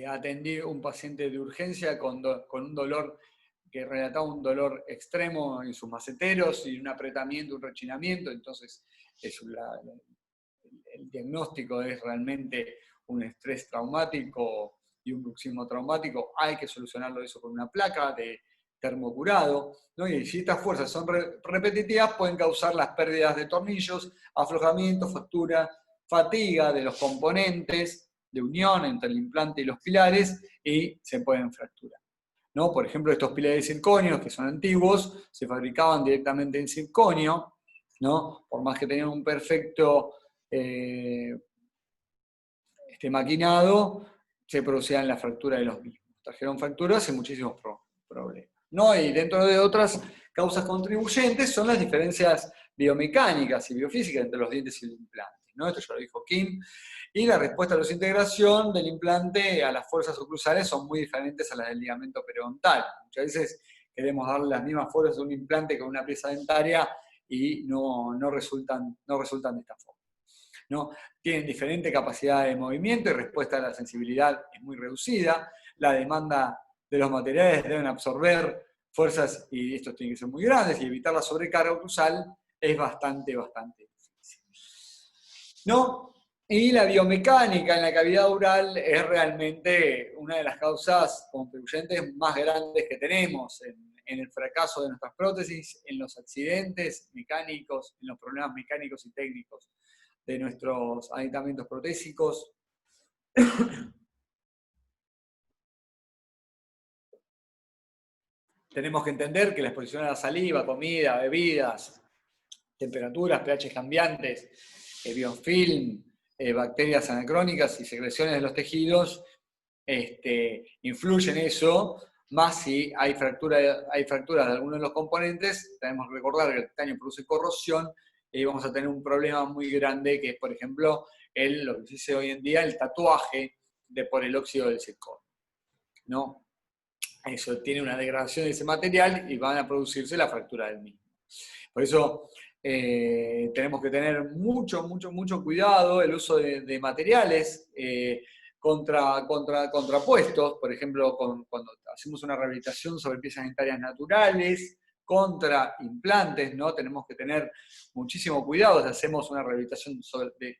atendí a un paciente de urgencia con un dolor que relataba un dolor extremo en sus maceteros y un apretamiento, un rechinamiento. Entonces el diagnóstico es realmente un estrés traumático y un bruxismo traumático. Hay que solucionarlo eso con una placa de termocurado, ¿no? Y si estas fuerzas son repetitivas, pueden causar las pérdidas de tornillos, aflojamiento, fractura, fatiga de los componentes de unión entre el implante y los pilares, y se pueden fracturar, ¿no? Por ejemplo, estos pilares de circonio, que son antiguos, se fabricaban directamente en circonio, ¿no? Por más que tenían un perfecto maquinado, se producían la fractura de los mismos. Trajeron fracturas y muchísimos problemas, ¿no? Y dentro de otras causas contribuyentes son las diferencias biomecánicas y biofísicas entre los dientes y el implante, ¿no? Esto ya lo dijo Kim. Y la respuesta a la desintegración del implante a las fuerzas oclusales son muy diferentes a las del ligamento periodontal. Muchas veces queremos darle las mismas fuerzas a un implante que a una pieza dentaria y no resultan de esta forma, ¿no? Tienen diferente capacidad de movimiento y respuesta a la sensibilidad es muy reducida. La demanda de los materiales deben absorber fuerzas, y estos tienen que ser muy grandes, y evitar la sobrecarga oclusal es bastante difícil, ¿no? Y la biomecánica en la cavidad oral es realmente una de las causas contribuyentes más grandes que tenemos en el fracaso de nuestras prótesis, en los accidentes mecánicos, en los problemas mecánicos y técnicos de nuestros aditamentos protésicos. Tenemos que entender que la exposición a la saliva, comida, bebidas, temperaturas, pH cambiantes, biofilm, bacterias anacrónicas y secreciones de los tejidos influyen en eso, más si hay fracturas de alguno de los componentes. Tenemos que recordar que el titanio produce corrosión y vamos a tener un problema muy grande que es, por ejemplo, lo que se dice hoy en día, el tatuaje por el óxido del zirconio, ¿no? Eso tiene una degradación de ese material y van a producirse la fractura del mismo. Por eso tenemos que tener mucho cuidado el uso de materiales contrapuestos, por ejemplo, cuando hacemos una rehabilitación sobre piezas dentarias naturales, contra implantes, ¿no? Tenemos que tener muchísimo cuidado si hacemos una rehabilitación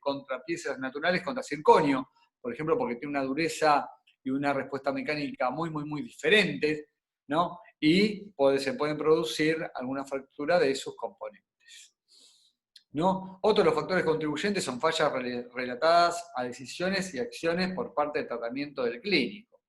contra piezas naturales, contra zirconio, por ejemplo, porque tiene una dureza y una respuesta mecánica muy diferentes, ¿no? Y se pueden producir alguna fractura de sus componentes, ¿no? Otros de los factores contribuyentes son fallas relatadas a decisiones y acciones por parte del tratamiento del clínico,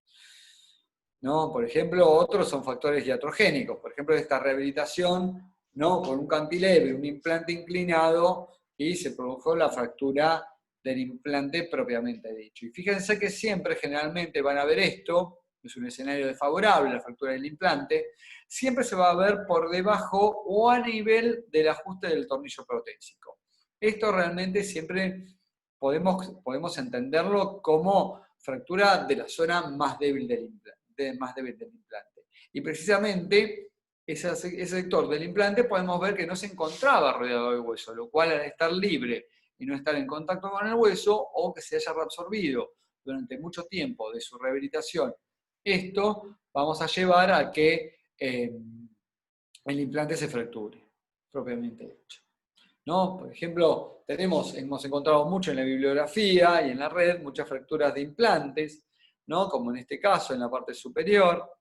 ¿no? Por ejemplo, otros son factores iatrogénicos, por ejemplo, esta rehabilitación, ¿no? Con un cantilever, un implante inclinado, y se produjo la fractura del implante propiamente dicho. Y fíjense que siempre, generalmente, van a ver esto, es un escenario desfavorable, la fractura del implante, siempre se va a ver por debajo o a nivel del ajuste del tornillo protésico. Esto realmente siempre podemos entenderlo como fractura de la zona más débil del implante. Y precisamente ese sector del implante podemos ver que no se encontraba rodeado de hueso, lo cual al estar libre y no estar en contacto con el hueso, o que se haya reabsorbido durante mucho tiempo de su rehabilitación, esto vamos a llevar a que el implante se fracture, propiamente dicho, ¿no? Por ejemplo, hemos encontrado mucho en la bibliografía y en la red muchas fracturas de implantes, ¿no? Como en este caso, en la parte superior.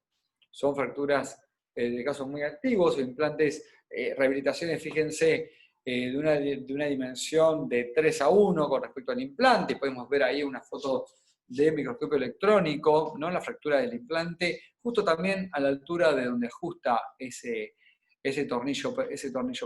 Son fracturas de casos muy activos, o implantes, rehabilitaciones, fíjense, de una dimensión de 3:1 con respecto al implante. Podemos ver ahí una foto de microscopio electrónico, ¿no? La fractura del implante, justo también a la altura de donde ajusta ese tornillo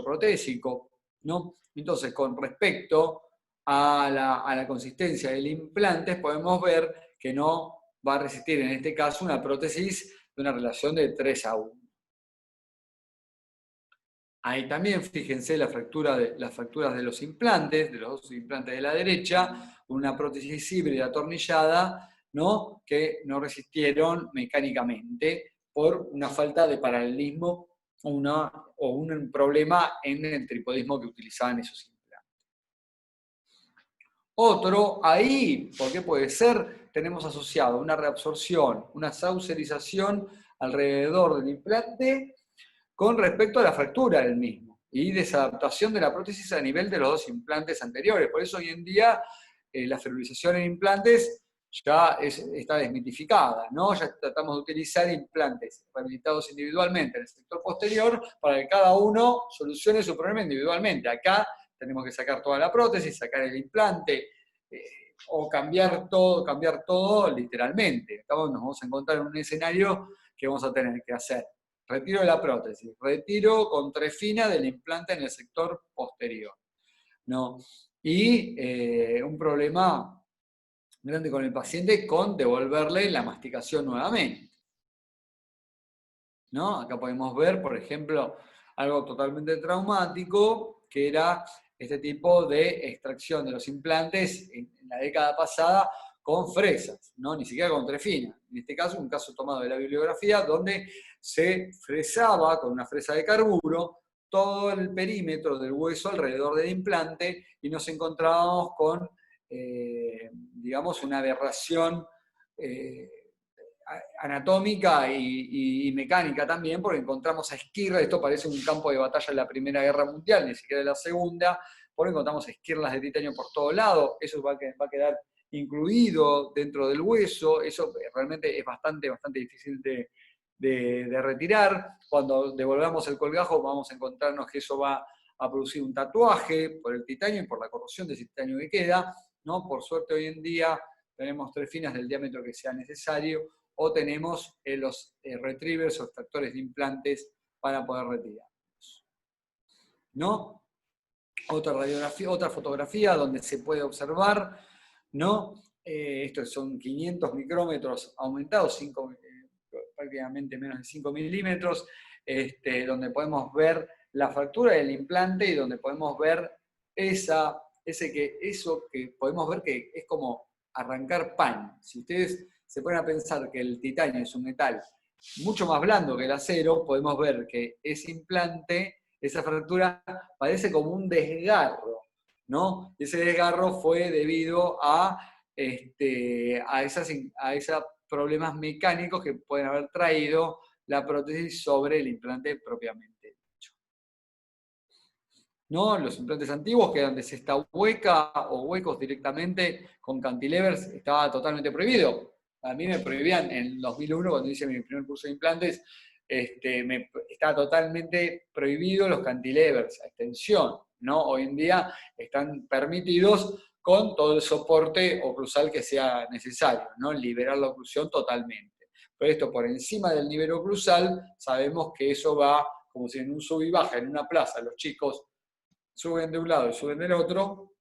protésico, ¿no? Entonces, con respecto a la consistencia del implante, podemos ver que no va a resistir, en este caso, una prótesis de una relación de 3:1. Ahí también, fíjense, las fracturas de los implantes, de los dos implantes de la derecha, una prótesis híbrida atornillada, ¿no? Que no resistieron mecánicamente por una falta de paralelismo o un problema en el tripodismo que utilizaban esos implantes. Otro, ahí, ¿por qué puede ser? Tenemos asociado una reabsorción, una saucerización alrededor del implante con respecto a la fractura del mismo y desadaptación de la prótesis a nivel de los dos implantes anteriores. Por eso hoy en día la ferrulización en implantes ya está desmitificada, ¿no? Ya tratamos de utilizar implantes rehabilitados individualmente en el sector posterior para que cada uno solucione su problema individualmente. Acá tenemos que sacar toda la prótesis, sacar el implante, o cambiar todo literalmente. Acá nos vamos a encontrar en un escenario que vamos a tener que hacer retiro de la prótesis, retiro con trefina del implante en el sector posterior. ¿no? Y un problema grande con el paciente con devolverle la masticación nuevamente, ¿no? Acá podemos ver, por ejemplo, algo totalmente traumático, que era este tipo de extracción de los implantes en la década pasada con fresas, ¿no? Ni siquiera con trefina. En este caso, un caso tomado de la bibliografía donde se fresaba con una fresa de carburo todo el perímetro del hueso alrededor del implante y nos encontrábamos con, digamos, una aberración anatómica y mecánica también, porque encontramos a esquirlas, esto parece un campo de batalla de la Primera Guerra Mundial, ni siquiera de la Segunda, porque encontramos esquirlas de titanio por todo lado, eso va a quedar incluido dentro del hueso, eso realmente es bastante difícil de retirar. Cuando devolvamos el colgajo vamos a encontrarnos que eso va a producir un tatuaje por el titanio y por la corrosión de ese titanio que queda, ¿no? Por suerte hoy en día tenemos trefinas del diámetro que sea necesario, o tenemos los retrievers o extractores de implantes para poder retirarlos, ¿no? Otra radiografía, otra fotografía donde se puede observar, ¿no? Estos son 500 micrómetros aumentados, prácticamente menos de 5 milímetros, donde podemos ver la fractura del implante y donde podemos ver eso que podemos ver que es como arrancar pan. Si ustedes se ponen a pensar que el titanio es un metal mucho más blando que el acero, podemos ver que ese implante, esa fractura, parece como un desgarro, ¿no? Ese desgarro fue debido a esos problemas mecánicos que pueden haber traído la prótesis sobre el implante propiamente dicho, ¿no? Los implantes antiguos, que donde se está hueca o huecos directamente con cantilevers, estaba totalmente prohibido. A mí me prohibían en 2001, cuando hice mi primer curso de implantes, estaba totalmente prohibido los cantilevers a extensión, ¿no? Hoy en día están permitidos con todo el soporte oclusal que sea necesario, ¿no? Liberar la oclusión totalmente. Pero esto por encima del nivel oclusal, sabemos que eso va como si en un sub y baja, en una plaza, los chicos suben de un lado y suben del otro,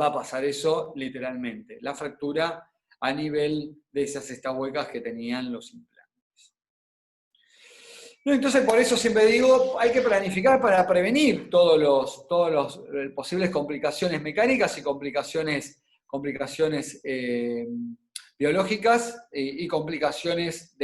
va a pasar eso literalmente. La fractura a nivel de esas huecas que tenían los implantes. Entonces, por eso siempre digo, hay que planificar para prevenir todos los posibles complicaciones mecánicas y complicaciones biológicas y complicaciones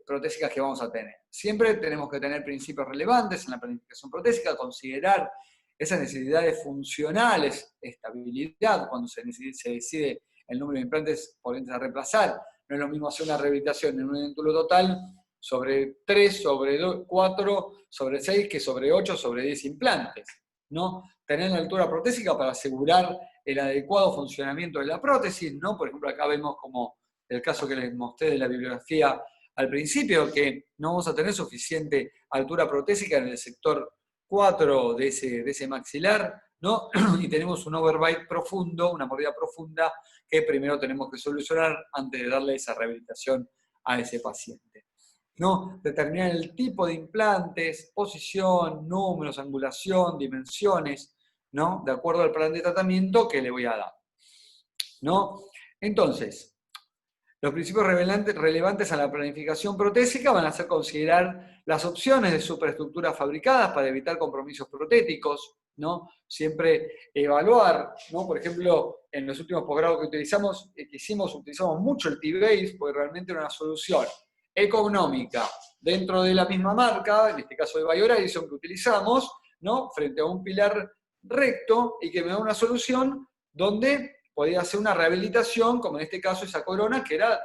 protésicas que vamos a tener. Siempre tenemos que tener principios relevantes en la planificación protésica, considerar esas necesidades funcionales, estabilidad, cuando se decide el número de implantes por entes a reemplazar. No es lo mismo hacer una rehabilitación en un edéntulo total sobre 3, sobre 4, sobre 6, que sobre 8, sobre 10 implantes, ¿no? Tener la altura protésica para asegurar el adecuado funcionamiento de la prótesis, ¿no? Por ejemplo, acá vemos como el caso que les mostré de la bibliografía al principio, que no vamos a tener suficiente altura protésica en el sector 4 de ese maxilar, ¿no? Y tenemos un overbite profundo, una mordida profunda, que primero tenemos que solucionar antes de darle esa rehabilitación a ese paciente, ¿no? Determinar el tipo de implantes, posición, números, angulación, dimensiones, ¿no? De acuerdo al plan de tratamiento que le voy a dar, ¿no? Entonces, los principios relevantes a la planificación protésica van a ser considerar las opciones de superestructuras fabricadas para evitar compromisos protéticos, ¿no? Siempre evaluar, ¿no? Por ejemplo, en los últimos posgrados que utilizamos mucho el T-Base, porque realmente era una solución económica dentro de la misma marca, en este caso de Biohorizon que utilizamos, ¿no? Frente a un pilar recto y que me da una solución donde podía hacer una rehabilitación, como en este caso esa corona, que era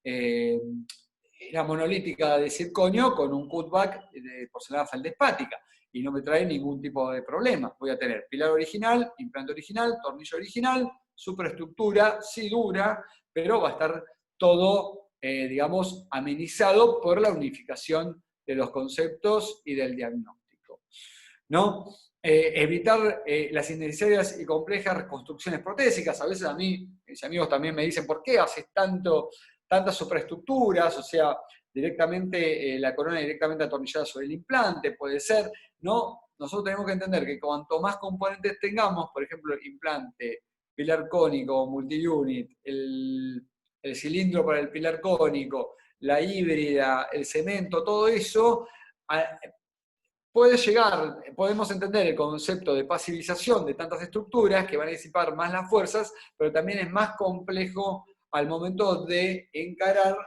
era monolítica de circonio con un cutback de porcelana feldespática, y no me trae ningún tipo de problema. Voy a tener pilar original, implante original, tornillo original, superestructura, sí dura, pero va a estar todo, digamos, amenizado por la unificación de los conceptos y del diagnóstico, ¿no? Evitar las innecesarias y complejas reconstrucciones protésicas. A veces a mí, mis amigos también me dicen, ¿por qué haces tantas superestructuras? O sea, directamente la corona directamente atornillada sobre el implante, puede ser, ¿no? nosotros tenemos que entender que cuanto más componentes tengamos, por ejemplo, implante, pilar cónico, multiunit, el cilindro para el pilar cónico, la híbrida, el cemento, todo eso, puede llegar, podemos entender el concepto de pasivización de tantas estructuras que van a disipar más las fuerzas, pero también es más complejo al momento de encarar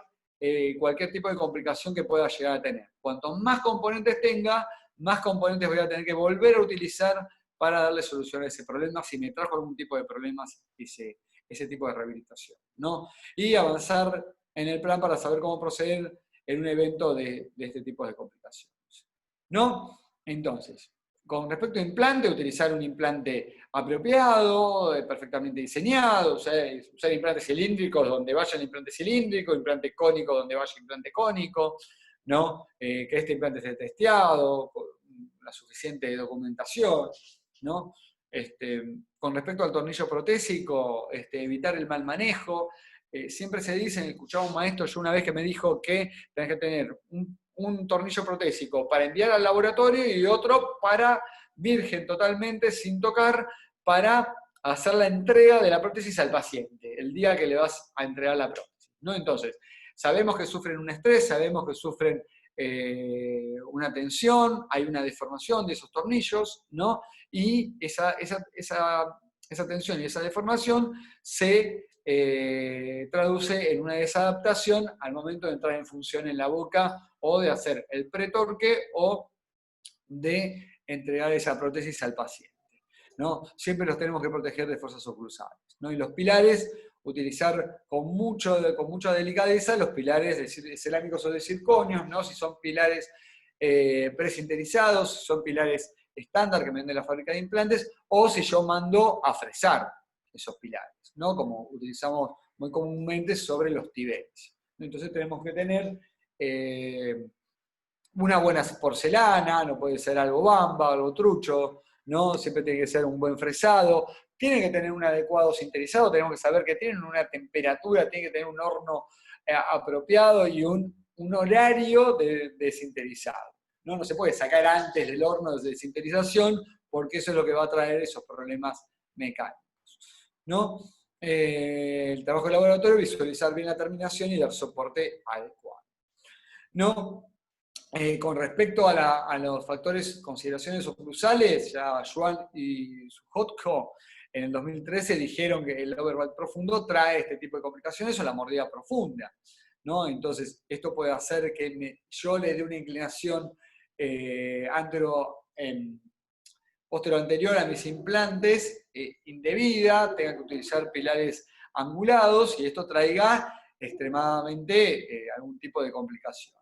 cualquier tipo de complicación que pueda llegar a tener. Cuanto más componentes tenga, más componentes voy a tener que volver a utilizar para darle solución a ese problema, si me trajo algún tipo de problemas ese tipo de rehabilitación, ¿no? Y avanzar en el plan para saber cómo proceder en un evento de este tipo de complicaciones, ¿no? Entonces, con respecto a implante, utilizar un implante apropiado, perfectamente diseñado, usar implantes cilíndricos donde vaya el implante cilíndrico, implante cónico donde vaya el implante cónico, ¿no? Que este implante esté testeado, con la suficiente documentación, ¿no? Con respecto al tornillo protésico, evitar el mal manejo. Siempre se dice, escuchaba un maestro yo una vez que me dijo que tenés que tener un tornillo protésico para enviar al laboratorio y otro para virgen totalmente, sin tocar, para hacer la entrega de la prótesis al paciente, el día que le vas a entregar la prótesis, ¿no? Entonces, sabemos que sufren un estrés, sabemos que sufren una tensión, hay una deformación de esos tornillos, ¿no? Y esa tensión y esa deformación se traduce en una desadaptación al momento de entrar en función en la boca o de hacer el pretorque o de entregar esa prótesis al paciente, ¿no? Siempre los tenemos que proteger de fuerzas oclusales, ¿no? Y los pilares, utilizar con mucha delicadeza los pilares cerámicos o de circonio, ¿no? Si son pilares presinterizados, si son pilares estándar que me vende la fábrica de implantes, o si yo mando a fresar esos pilares, ¿no? Como utilizamos muy comúnmente sobre los tibetes. Entonces tenemos que tener una buena porcelana, no puede ser algo bamba, algo trucho, ¿no? Siempre tiene que ser un buen fresado, tiene que tener un adecuado sinterizado, tenemos que saber que tienen una temperatura, tiene que tener un horno apropiado y un horario de sinterizado, ¿no? No se puede sacar antes del horno de sinterización porque eso es lo que va a traer esos problemas mecánicos, ¿no? El trabajo de laboratorio, visualizar bien la terminación y dar soporte adecuado, ¿no? Con respecto a los factores, consideraciones oclusales, ya Schwann y Sujotko en el 2013 dijeron que el overbite profundo trae este tipo de complicaciones o la mordida profunda, ¿no? Entonces, esto puede hacer que yo le dé una inclinación posterior-anterior a mis implantes indebida, tenga que utilizar pilares angulados y esto traiga extremadamente algún tipo de complicación,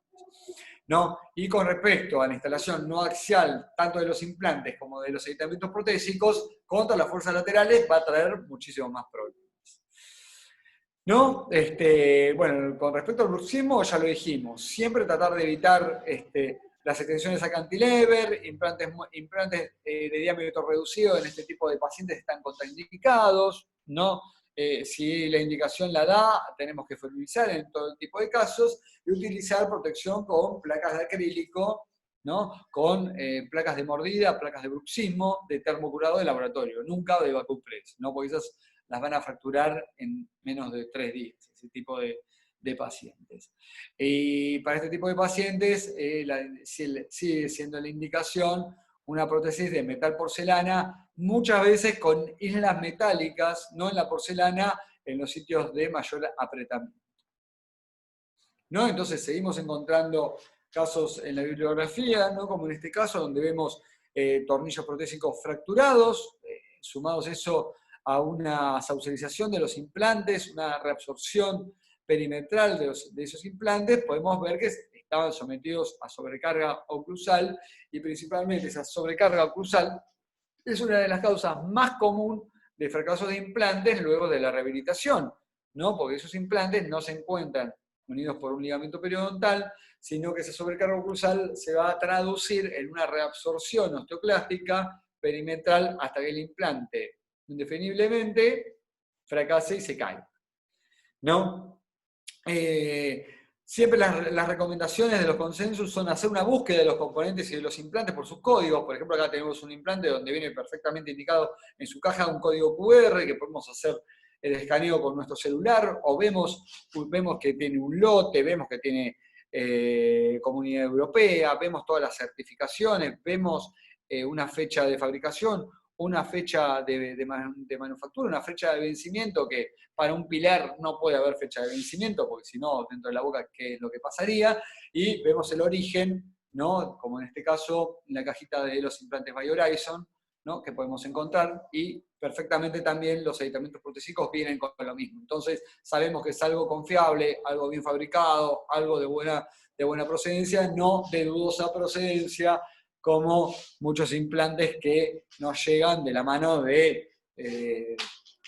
¿no? Y con respecto a la instalación no axial, tanto de los implantes como de los aditamentos protésicos, contra las fuerzas laterales va a traer muchísimos más problemas, ¿no? Bueno, con respecto al bruxismo, ya lo dijimos, siempre tratar de evitar las extensiones a cantilever, implantes de diámetro reducido en este tipo de pacientes están contraindicados, ¿no? Si la indicación la da, tenemos que fertilizar en todo el tipo de casos y utilizar protección con placas de acrílico, ¿no? Con placas de mordida, placas de bruxismo, de termocurado de laboratorio, nunca de vacuumpress, ¿no? Porque esas las van a fracturar en menos de 3 días, ese tipo de pacientes. Y para este tipo de pacientes sigue siendo la indicación una prótesis de metal porcelana, muchas veces con islas metálicas, no en la porcelana, en los sitios de mayor apretamiento, ¿no? Entonces seguimos encontrando casos en la bibliografía, ¿no? Como en este caso, donde vemos tornillos protésicos fracturados, sumados eso a una saucerización de los implantes, una reabsorción perimetral de esos implantes, podemos ver que estaban sometidos a sobrecarga oclusal y principalmente esa sobrecarga oclusal es una de las causas más comunes de fracasos de implantes luego de la rehabilitación, ¿no? Porque esos implantes no se encuentran unidos por un ligamento periodontal, sino que esa sobrecarga oclusal se va a traducir en una reabsorción osteoclástica perimetral hasta que el implante indefiniblemente fracase y se cae, ¿no? Siempre las recomendaciones de los consensos son hacer una búsqueda de los componentes y de los implantes por sus códigos. Por ejemplo, acá tenemos un implante donde viene perfectamente indicado en su caja un código QR que podemos hacer el escaneo con nuestro celular, o vemos que tiene un lote, vemos que tiene Comunidad Europea, vemos todas las certificaciones, vemos una fecha de fabricación, una fecha de manufactura, una fecha de vencimiento, que para un pilar no puede haber fecha de vencimiento, porque si no, dentro de la boca, ¿qué es lo que pasaría? Y vemos el origen, ¿no? Como en este caso, en la cajita de los implantes BioHorizon, ¿no? Que podemos encontrar, y perfectamente también los aditamentos protésicos vienen con lo mismo. Entonces, sabemos que es algo confiable, algo bien fabricado, algo de buena procedencia, no de dudosa procedencia, como muchos implantes que nos llegan de la mano de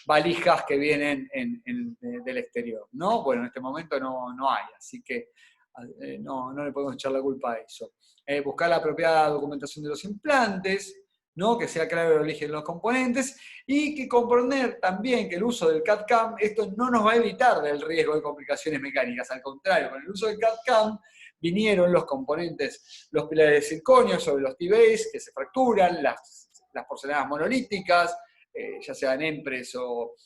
valijas que vienen del exterior, ¿no? Bueno, en este momento no hay, así que no le podemos echar la culpa a eso. Buscar la apropiada documentación de los implantes, ¿no? Que sea claro el origen de los componentes, y que comprender también que el uso del CAD-CAM, esto no nos va a evitar del riesgo de complicaciones mecánicas, al contrario, con el uso del CAD-CAM vinieron los componentes, los pilares de circonio sobre los T-Base que se fracturan, las porcelanas monolíticas, ya sean empres o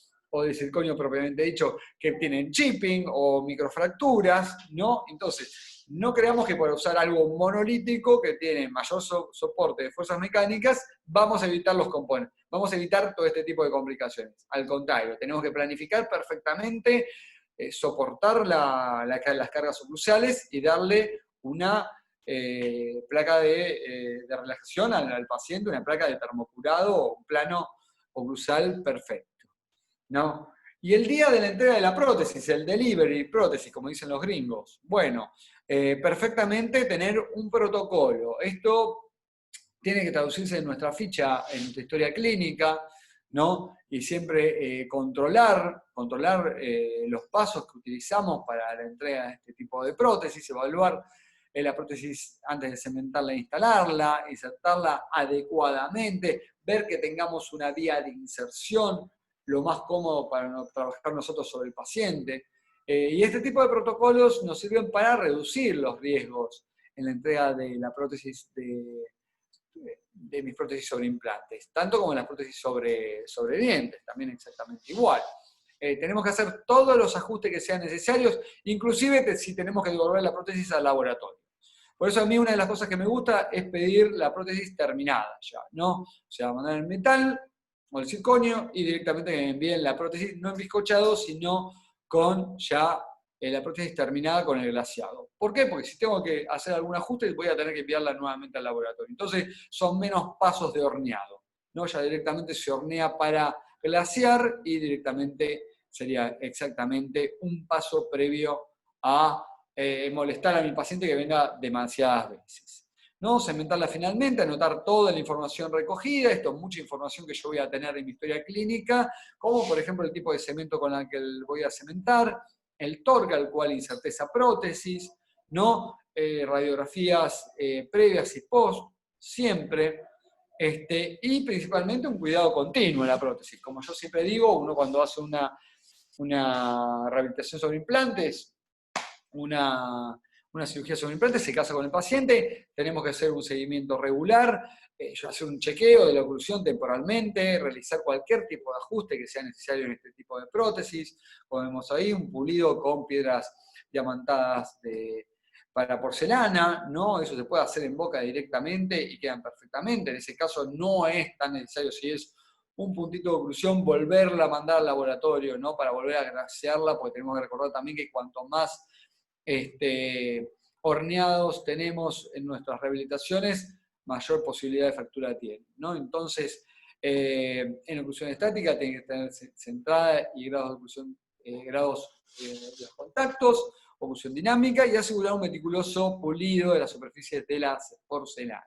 de circonio propiamente dicho, que tienen chipping o microfracturas, ¿no? Entonces, no creamos que por usar algo monolítico que tiene mayor soporte de fuerzas mecánicas, vamos a evitar los componentes, vamos a evitar todo este tipo de complicaciones. Al contrario, tenemos que planificar perfectamente, soportar las cargas oclusales y darle una placa de relajación al paciente, una placa de termocurado o un plano oclusal perfecto, ¿no? Y el día de la entrega de la prótesis, el delivery prótesis, como dicen los gringos, bueno, perfectamente tener un protocolo. Esto tiene que traducirse en nuestra ficha, en nuestra historia clínica, ¿no? Y siempre controlar los pasos que utilizamos para la entrega de este tipo de prótesis, evaluar la prótesis antes de cementarla e instalarla, insertarla adecuadamente, ver que tengamos una vía de inserción lo más cómodo para trabajar nosotros sobre el paciente. Y este tipo de protocolos nos sirven para reducir los riesgos en la entrega de la prótesis de mis prótesis sobre implantes, tanto como en las prótesis sobre dientes, también exactamente igual. Tenemos que hacer todos los ajustes que sean necesarios, inclusive si tenemos que devolver la prótesis al laboratorio. Por eso a mí una de las cosas que me gusta es pedir la prótesis terminada ya, ¿no? O sea, mandar el metal o el circonio y directamente que me envíen la prótesis, no en bizcochado, sino con ya la prótesis terminada con el glaseado. ¿Por qué? Porque si tengo que hacer algún ajuste, voy a tener que enviarla nuevamente al laboratorio. Entonces, son menos pasos de horneado, ¿no? Ya directamente se hornea para glasear y directamente sería exactamente un paso previo a molestar a mi paciente que venga demasiadas veces, ¿no? Cementarla finalmente, anotar toda la información recogida, esto es mucha información que yo voy a tener en mi historia clínica, como por ejemplo el tipo de cemento con el que voy a cementar, el torque al cual inserté esa prótesis, ¿no? Radiografías previas y post, siempre, y principalmente un cuidado continuo en la prótesis. Como yo siempre digo, uno cuando hace una rehabilitación sobre implantes, una cirugía sobre implantes, se casa con el paciente, tenemos que hacer un seguimiento regular, hacer un chequeo de la oclusión temporalmente, realizar cualquier tipo de ajuste que sea necesario en este tipo de prótesis. Como vemos ahí, un pulido con piedras diamantadas para porcelana, ¿no? Eso se puede hacer en boca directamente y quedan perfectamente. En ese caso no es tan necesario, si es un puntito de oclusión, volverla a mandar al laboratorio, ¿no? Para volver a glasearla, porque tenemos que recordar también que cuanto más horneados tenemos en nuestras rehabilitaciones, mayor posibilidad de fractura tiene, ¿no? Entonces, en oclusión estática tiene que tener centrada y grados de oclusión, grados de los contactos, oclusión dinámica, y asegurar un meticuloso pulido de las superficies de la porcelana.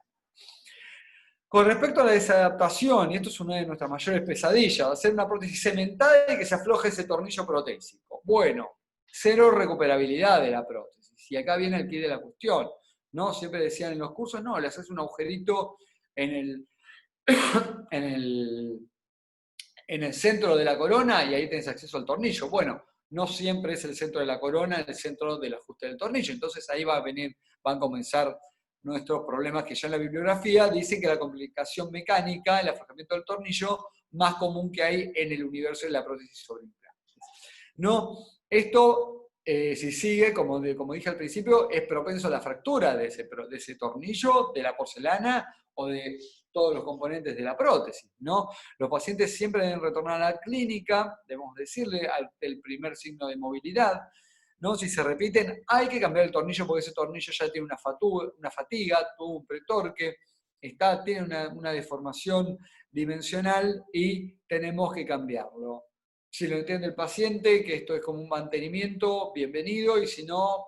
Con respecto a la desadaptación, y esto es una de nuestras mayores pesadillas, hacer una prótesis cementada y que se afloje ese tornillo protésico. Bueno, cero recuperabilidad de la prótesis. Y acá viene el quid de la cuestión, ¿no? Siempre decían en los cursos, no, le haces un agujerito en el centro de la corona y ahí tenés acceso al tornillo. Bueno, no siempre es el centro de la corona el centro del ajuste del tornillo. Entonces ahí van a comenzar nuestros problemas, que ya en la bibliografía dice que la complicación mecánica, el aflojamiento del tornillo, más común que hay en el universo de la prótesis sobre implantes. ¿No? Esto, si sigue, como dije al principio, es propenso a la fractura de ese tornillo, de la porcelana o de todos los componentes de la prótesis, ¿no? Los pacientes siempre deben retornar a la clínica, debemos decirle, el primer signo de movilidad, ¿no? Si se repiten, hay que cambiar el tornillo porque ese tornillo ya tiene una fatiga, tuvo un pretorque, tiene una deformación dimensional y tenemos que cambiarlo. Si lo entiende el paciente, que esto es como un mantenimiento, bienvenido, y si no,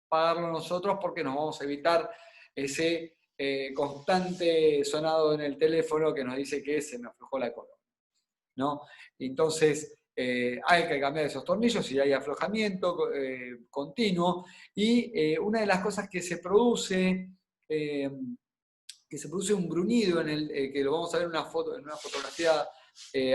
pagarlo nosotros porque nos vamos a evitar ese constante sonado en el teléfono que nos dice que se me aflojó la corona, ¿no? Entonces, hay que cambiar esos tornillos si hay aflojamiento continuo. Y una de las cosas que se produce un gruñido, que lo vamos a ver en una fotografía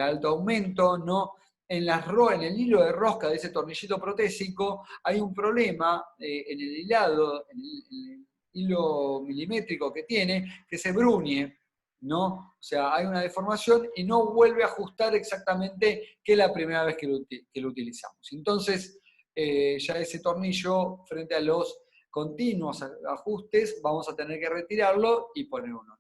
alto aumento, ¿no? En el hilo de rosca de ese tornillito protésico hay un problema en el hilado, en el hilo milimétrico que tiene, que se bruñe, ¿no? O sea, hay una deformación y no vuelve a ajustar exactamente que la primera vez que lo utilizamos. Entonces, ya ese tornillo, frente a los continuos ajustes, vamos a tener que retirarlo y poner uno nuevo.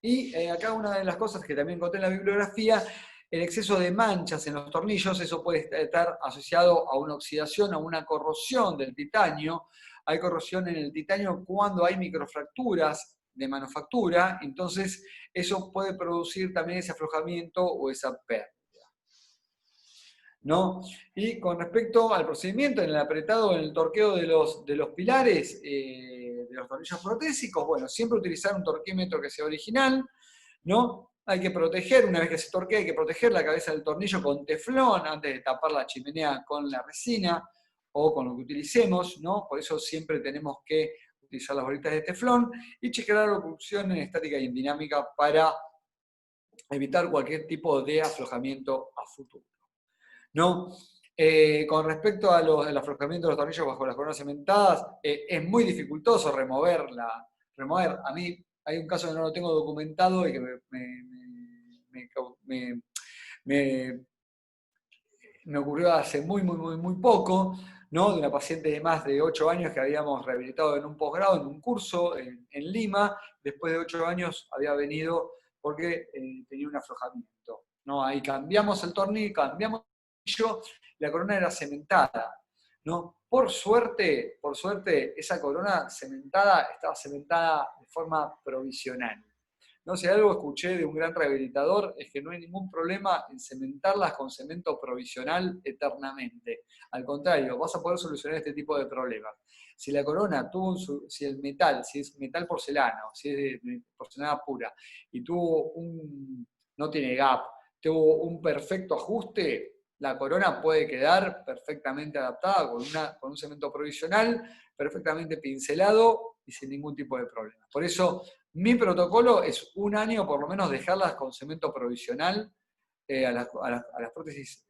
Y acá una de las cosas que también encontré en la bibliografía, el exceso de manchas en los tornillos, eso puede estar asociado a una oxidación, a una corrosión del titanio. Hay corrosión en el titanio cuando hay microfracturas de manufactura, entonces eso puede producir también ese aflojamiento o esa pérdida, ¿no? Y con respecto al procedimiento en el apretado, en el torqueo de los pilares, de los tornillos protésicos, bueno, siempre utilizar un torquímetro que sea original, ¿no? Hay que proteger, una vez que se torquea, hay que proteger la cabeza del tornillo con teflón antes de tapar la chimenea con la resina o con lo que utilicemos, ¿no? Por eso siempre tenemos que utilizar las bolitas de teflón y chequear la oclusión en estática y en dinámica para evitar cualquier tipo de aflojamiento a futuro, ¿no? Con respecto al aflojamiento de los tornillos bajo las coronas cementadas, es muy dificultoso remover. A mí hay un caso que no lo tengo documentado y que me ocurrió hace muy poco, ¿no? De una paciente de más de 8 años que habíamos rehabilitado en un posgrado, en un curso en Lima. Después de 8 años había venido porque tenía un aflojamiento, ¿no? Ahí cambiamos el tornillo, la corona era cementada, ¿no? Por suerte, esa corona estaba cementada de forma provisional. No sé, algo escuché de un gran rehabilitador, es que no hay ningún problema en cementarlas con cemento provisional eternamente. Al contrario, vas a poder solucionar este tipo de problemas. Si la corona si es metal porcelana, o si es de porcelana pura, y no tiene gap, tuvo un perfecto ajuste, la corona puede quedar perfectamente adaptada con un cemento provisional, perfectamente pincelado y sin ningún tipo de problema. Por eso, mi protocolo es 1 año por lo menos dejarlas con cemento provisional a las prótesis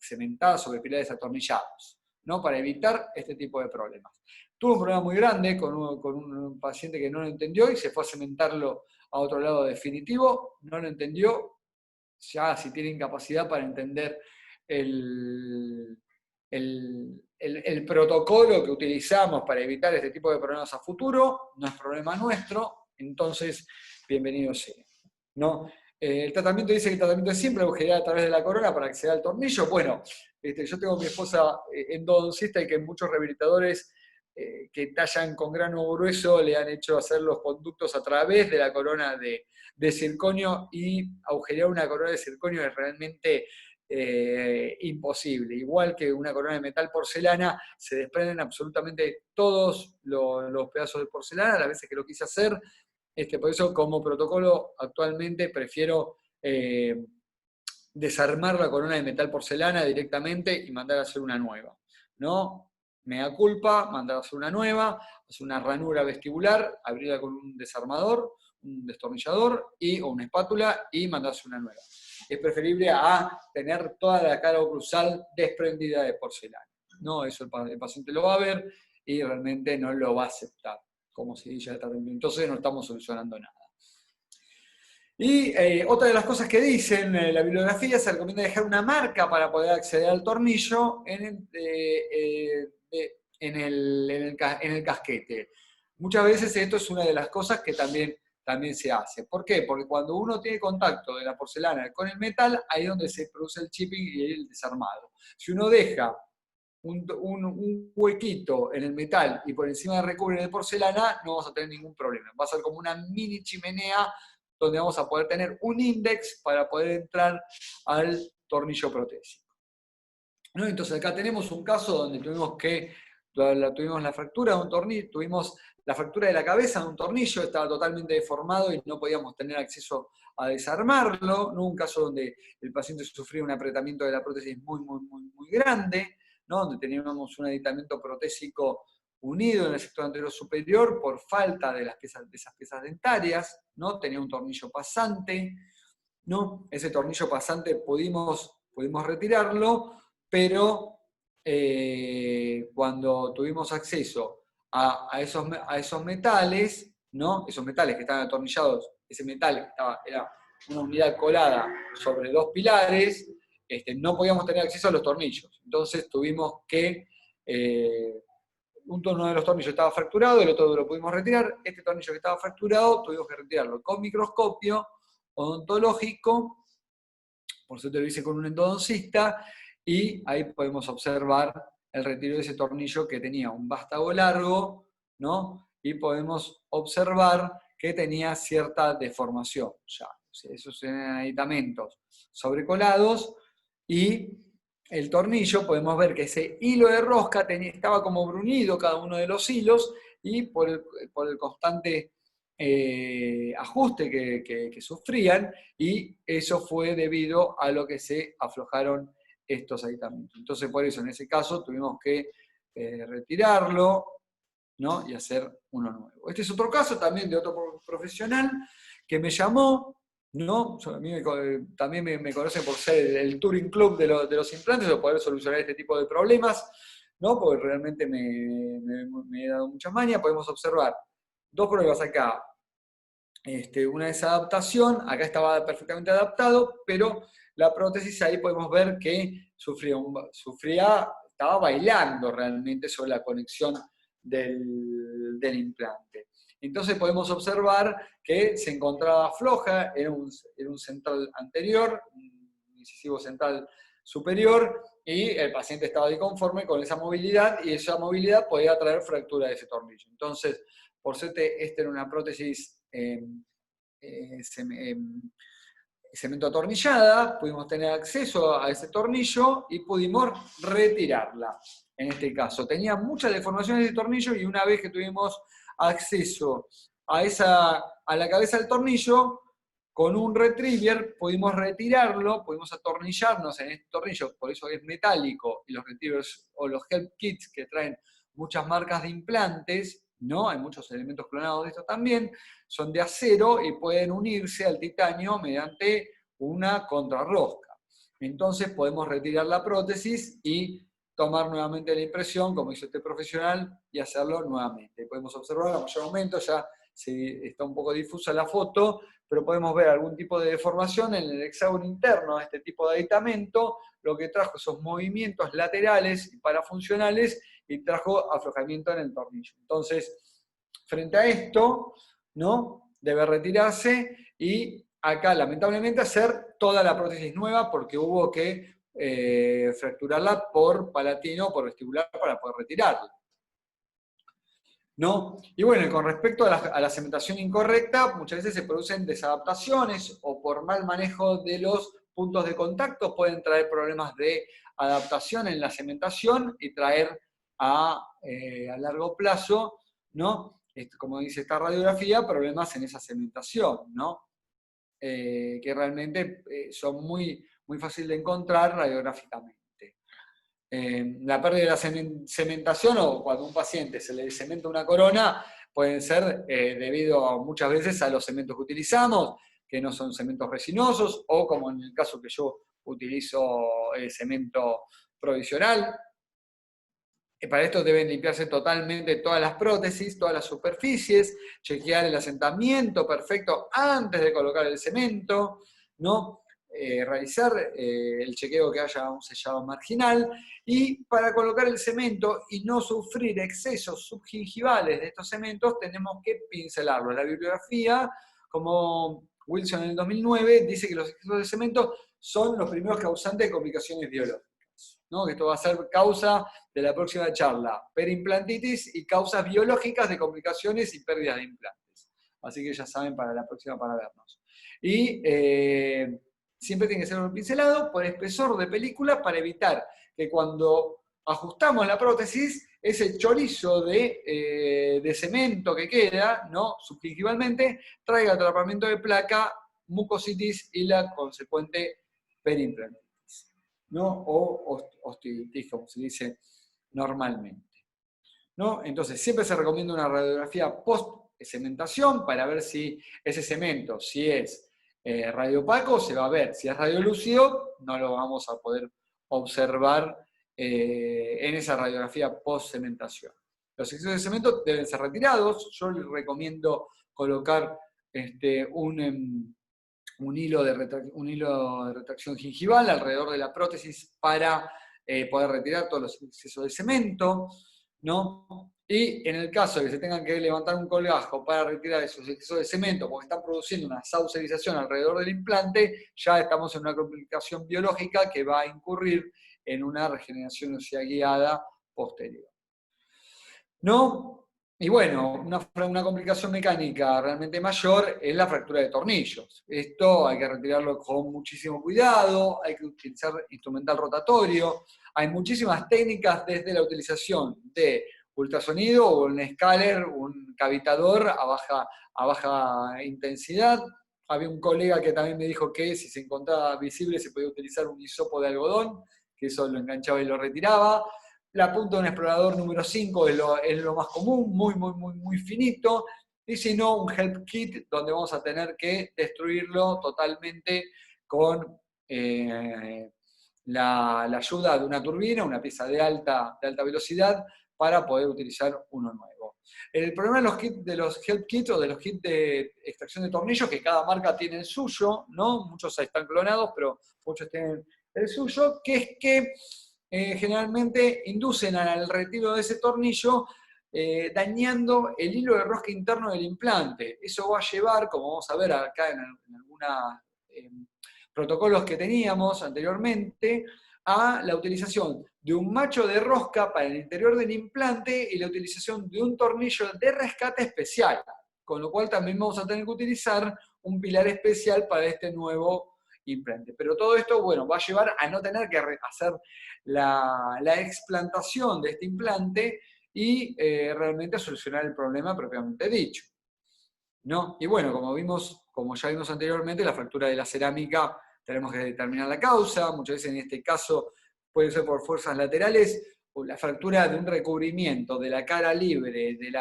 cementadas sobre pilares atornillados, ¿no? Para evitar este tipo de problemas. Tuve un problema muy grande con un paciente que no lo entendió y se fue a cementarlo a otro lado definitivo, no lo entendió. Ya si tiene incapacidad para entender el protocolo que utilizamos para evitar este tipo de problemas a futuro, no es problema nuestro, entonces bienvenido sea, ¿no? El tratamiento dice que el tratamiento es simple, agujerear a través de la corona para acceder al tornillo. Bueno, yo tengo a mi esposa endodoncista y que muchos rehabilitadores que tallan con grano grueso le han hecho hacer los conductos a través de la corona de circonio, y agujerear una corona de circonio es realmente imposible. Igual que una corona de metal porcelana, se desprenden absolutamente todos los pedazos de porcelana las veces que lo quise hacer. Por eso, como protocolo, actualmente prefiero desarmar la corona de metal porcelana directamente y mandar a hacer una nueva, ¿no? Mea culpa, mandar a hacer una nueva, hacer una ranura vestibular, abrirla con un desarmador, destornillador o una espátula y mandarse una nueva. Es preferible a tener toda la cara oclusal desprendida de porcelana. No, eso el paciente lo va a ver y realmente no lo va a aceptar como seguilla de tratamiento. Entonces no estamos solucionando nada. Y otra de las cosas que dicen la bibliografía, se recomienda dejar una marca para poder acceder al tornillo en el casquete. Muchas veces esto es una de las cosas que también se hace. ¿Por qué? Porque cuando uno tiene contacto de la porcelana con el metal, ahí es donde se produce el chipping y el desarmado. Si uno deja un huequito en el metal y por encima recubre de porcelana, no vamos a tener ningún problema. Va a ser como una mini chimenea donde vamos a poder tener un índex para poder entrar al tornillo protésico. ¿No? Entonces acá tenemos un caso donde tuvimos la fractura de un tornillo, tuvimos la fractura de la cabeza de un tornillo, estaba totalmente deformado y no podíamos tener acceso a desarmarlo, ¿no? Un caso donde el paciente sufría un apretamiento de la prótesis muy grande, ¿no? Donde teníamos un aditamiento protésico unido en el sector anterior superior por falta de esas piezas dentarias, ¿no? Tenía un tornillo pasante, ¿no? Ese tornillo pasante pudimos retirarlo, pero cuando tuvimos acceso a esos metales, ¿no? Esos metales que estaban atornillados, ese metal que era una unidad colada sobre dos pilares, no podíamos tener acceso a los tornillos. Entonces tuvimos que, uno de los tornillos estaba fracturado, el otro lo pudimos retirar. Este tornillo que estaba fracturado tuvimos que retirarlo con microscopio odontológico, por suerte lo hice con un endodoncista, y ahí podemos observar el retiro de ese tornillo que tenía un vástago largo, ¿no? Y podemos observar que tenía cierta deformación ya. O sea, esos eran aditamentos sobrecolados, y el tornillo, podemos ver que ese hilo de rosca estaba como bruñido cada uno de los hilos, y por el constante ajuste que sufrían, y eso fue debido a lo que se aflojaron estos aditamentos. Entonces, por eso, en ese caso, tuvimos que retirarlo, ¿no? Y hacer uno nuevo. Este es otro caso también de otro profesional que me llamó, ¿no? A mí también me conocen por ser el Touring Club de los implantes, o poder solucionar este tipo de problemas, ¿no? Porque realmente me he dado mucha maña. Podemos observar dos pruebas acá. Una desadaptación, acá estaba perfectamente adaptado, pero la prótesis ahí podemos ver que estaba bailando realmente sobre la conexión del implante. Entonces podemos observar que se encontraba floja, era un central anterior, un incisivo central superior, y el paciente estaba disconforme con esa movilidad, y esa movilidad podía traer fractura de ese tornillo. Entonces, por suerte, esta era una prótesis cemento atornillada, pudimos tener acceso a ese tornillo y pudimos retirarla. En este caso, tenía muchas deformaciones de tornillo, y una vez que tuvimos acceso a la cabeza del tornillo, con un retriever pudimos retirarlo, pudimos atornillarnos en este tornillo, por eso es metálico, y los retrievers o los help kits que traen muchas marcas de implantes, ¿no? Hay muchos elementos clonados de esto también, son de acero y pueden unirse al titanio mediante una contrarrosca. Entonces podemos retirar la prótesis y tomar nuevamente la impresión, como hizo este profesional, y hacerlo nuevamente. Podemos observar a mayor aumento, ya está un poco difusa la foto, pero podemos ver algún tipo de deformación en el hexágono interno de este tipo de aditamento, lo que trajo esos movimientos laterales y parafuncionales, y trajo aflojamiento en el tornillo. Entonces, frente a esto, ¿no? Debe retirarse, y acá lamentablemente hacer toda la prótesis nueva, porque hubo que fracturarla por palatino, por vestibular, para poder retirarla, ¿no? Y bueno, con respecto a la cementación incorrecta, muchas veces se producen desadaptaciones, o por mal manejo de los puntos de contacto pueden traer problemas de adaptación en la cementación y traer a largo plazo, ¿no? Como dice esta radiografía, problemas en esa cementación, ¿no? Que realmente son muy fáciles de encontrar radiográficamente. La pérdida de la cementación, o cuando a un paciente se le cementa una corona, pueden ser debido muchas veces a los cementos que utilizamos, que no son cementos resinosos, o como en el caso que yo utilizo cemento provisional. Para esto deben limpiarse totalmente todas las prótesis, todas las superficies, chequear el asentamiento perfecto antes de colocar el cemento, ¿no? Realizar el chequeo que haya un sellado marginal, y para colocar el cemento y no sufrir excesos subgingivales de estos cementos tenemos que pincelarlo. La bibliografía, como Wilson en el 2009, dice que los excesos de cemento son los primeros causantes de complicaciones biológicas, ¿no? Que esto va a ser causa de la próxima charla, perimplantitis y causas biológicas de complicaciones y pérdidas de implantes. Así que ya saben para la próxima para vernos. Y siempre tiene que ser un pincelado por espesor de película para evitar que cuando ajustamos la prótesis, ese chorizo de cemento que queda, ¿no? Subgingivalmente, traiga atrapamiento de placa, mucositis y la consecuente perimplantitis, ¿no? O osteoiditis, como se dice normalmente, ¿no? Entonces, siempre se recomienda una radiografía post-cementación para ver si ese cemento, si es radiopaco, se va a ver. Si es radiolúcido, no lo vamos a poder observar en esa radiografía post-cementación. Los excesos de cemento deben ser retirados. Yo les recomiendo colocar un hilo de retracción gingival alrededor de la prótesis para poder retirar todos los excesos de cemento, ¿no? Y en el caso de que se tengan que levantar un colgajo para retirar esos excesos de cemento porque están produciendo una saucerización alrededor del implante, ya estamos en una complicación biológica que va a incurrir en una regeneración ósea guiada posterior, ¿no? Y bueno, una complicación mecánica realmente mayor es la fractura de tornillos. Esto hay que retirarlo con muchísimo cuidado, hay que utilizar instrumental rotatorio. Hay muchísimas técnicas, desde la utilización de ultrasonido o un escáner, un cavitador a baja intensidad. Había un colega que también me dijo que si se encontraba visible se podía utilizar un hisopo de algodón, que eso lo enganchaba y lo retiraba. La punta de un explorador número 5 es lo más común, muy finito. Y si no, un help kit donde vamos a tener que destruirlo totalmente con la ayuda de una turbina, una pieza de alta velocidad, para poder utilizar uno nuevo. El problema de los help kits o de los kits de extracción de tornillos, que cada marca tiene el suyo, ¿no? Muchos están clonados, pero muchos tienen el suyo, que es que generalmente inducen al retiro de ese tornillo dañando el hilo de rosca interno del implante. Eso va a llevar, como vamos a ver acá en algunos protocolos que teníamos anteriormente, a la utilización de un macho de rosca para el interior del implante y la utilización de un tornillo de rescate especial, con lo cual también vamos a tener que utilizar un pilar especial para este nuevo implante. Pero todo esto, bueno, va a llevar a no tener que hacer la explantación de este implante y realmente a solucionar el problema propiamente dicho, ¿no? Y bueno, como ya vimos anteriormente, la fractura de la cerámica tenemos que determinar la causa. Muchas veces en este caso puede ser por fuerzas laterales, o la fractura de un recubrimiento de la cara libre de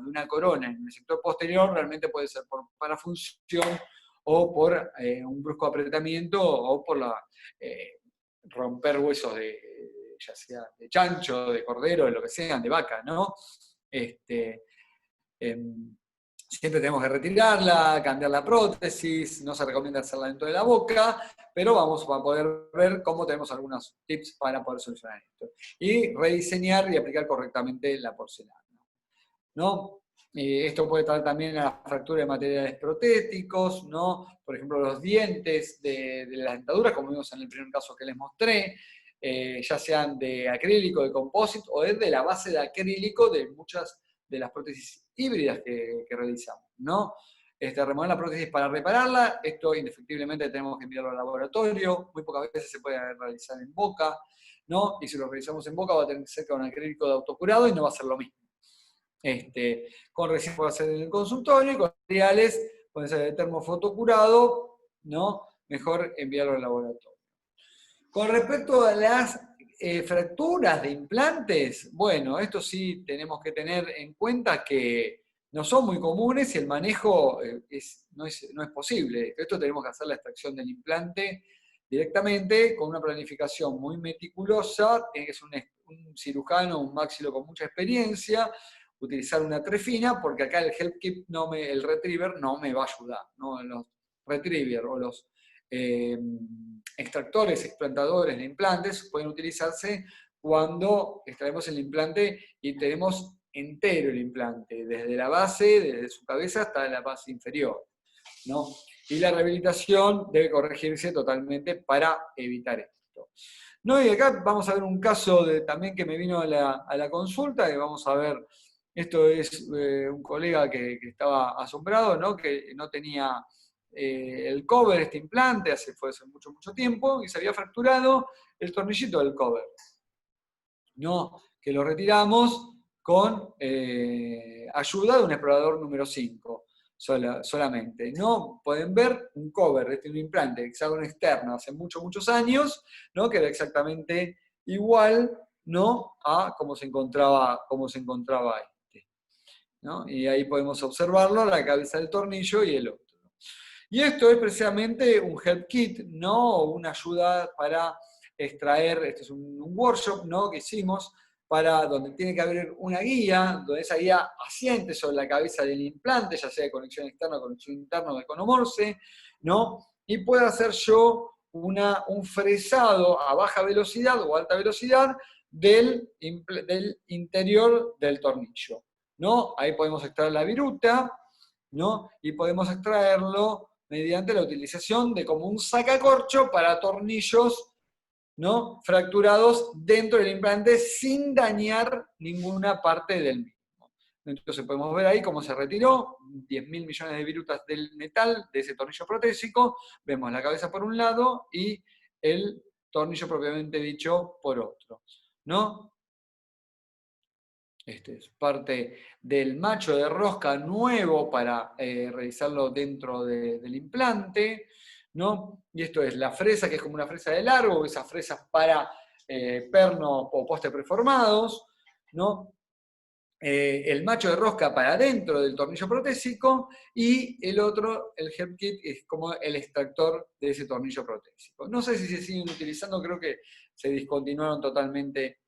una corona en el sector posterior realmente puede ser por parafunción o por un brusco apretamiento o por romper huesos ya sea de chancho, de cordero, de lo que sea, de vaca, ¿no? Siempre tenemos que retirarla, cambiar la prótesis, no se recomienda hacerla dentro de la boca, pero vamos a poder ver cómo tenemos algunos tips para poder solucionar esto. Y rediseñar y aplicar correctamente la porcelana, ¿no? Esto puede traer también a la fractura de materiales protéticos, ¿no? Por ejemplo, los dientes de la dentadura, como vimos en el primer caso que les mostré, ya sean de acrílico, de composite, o de la base de acrílico de muchas de las prótesis híbridas que realizamos, ¿no? Remover la prótesis para repararla, esto indefectiblemente tenemos que enviarlo al laboratorio, muy pocas veces se puede realizar en boca, ¿no? Y si lo realizamos en boca va a tener que ser con acrílico de autocurado y no va a ser lo mismo. Con resina puede ser en el consultorio y con materiales puede ser de termofotocurado, ¿no? Mejor enviarlo al laboratorio. Con respecto a las fracturas de implantes, bueno, esto sí tenemos que tener en cuenta que no son muy comunes y el manejo no es posible. Esto tenemos que hacer la extracción del implante directamente con una planificación muy meticulosa, tiene que ser un cirujano, un maxilo con mucha experiencia, utilizar una trefina, porque acá el help kit, el retriever, no me va a ayudar, ¿no? Los retriever o los extractores, explantadores de implantes pueden utilizarse cuando extraemos el implante y tenemos entero el implante, desde la base, desde su cabeza hasta la base inferior, ¿no? Y la rehabilitación debe corregirse totalmente para evitar esto. No, y acá vamos a ver un caso también que me vino a la consulta, y vamos a ver, esto es un colega que estaba asombrado, ¿no? Que no tenía el cover, este implante, fue hace mucho, mucho tiempo, y se había fracturado el tornillito del cover, ¿no? Que lo retiramos con ayuda de un explorador número 5 solamente. No pueden ver un cover, un implante de hexágono externo hace muchos, muchos años, ¿no? Que era exactamente igual, ¿no? A cómo se encontraba este, ¿no? Y ahí podemos observarlo, la cabeza del tornillo y el otro. Y esto es precisamente un help kit, ¿no? Una ayuda para extraer, este es un workshop, ¿no? Que hicimos, donde tiene que haber una guía, donde esa guía asiente sobre la cabeza del implante, ya sea de conexión externa o conexión interna o de conomorse, ¿no? Y pueda hacer yo un fresado a baja velocidad o alta velocidad del interior del tornillo, ¿no? Ahí podemos extraer la viruta, ¿no? Y podemos extraerlo mediante la utilización de como un sacacorcho para tornillos, ¿no? Fracturados dentro del implante sin dañar ninguna parte del mismo. Entonces podemos ver ahí cómo se retiró 10.000 millones de virutas del metal de ese tornillo protésico. Vemos la cabeza por un lado y el tornillo propiamente dicho por otro, ¿no? Este es parte del macho de rosca nuevo para realizarlo dentro del implante, ¿no? Y esto es la fresa, que es como una fresa de largo, esas fresas para pernos o postes preformados, ¿no? El macho de rosca para dentro del tornillo protésico y el otro, el help kit, es como el extractor de ese tornillo protésico. No sé si se siguen utilizando, creo que se discontinuaron totalmente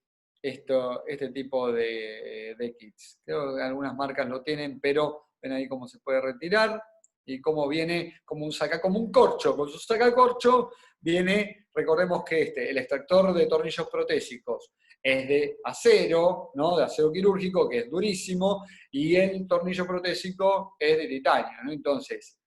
este tipo de kits. Creo que algunas marcas lo tienen, pero ven ahí cómo se puede retirar y cómo viene como un corcho. Con su sacacorcho viene, recordemos que el extractor de tornillos protésicos es de acero, ¿no? De acero quirúrgico, que es durísimo, y el tornillo protésico es de titanio, ¿no? Entonces,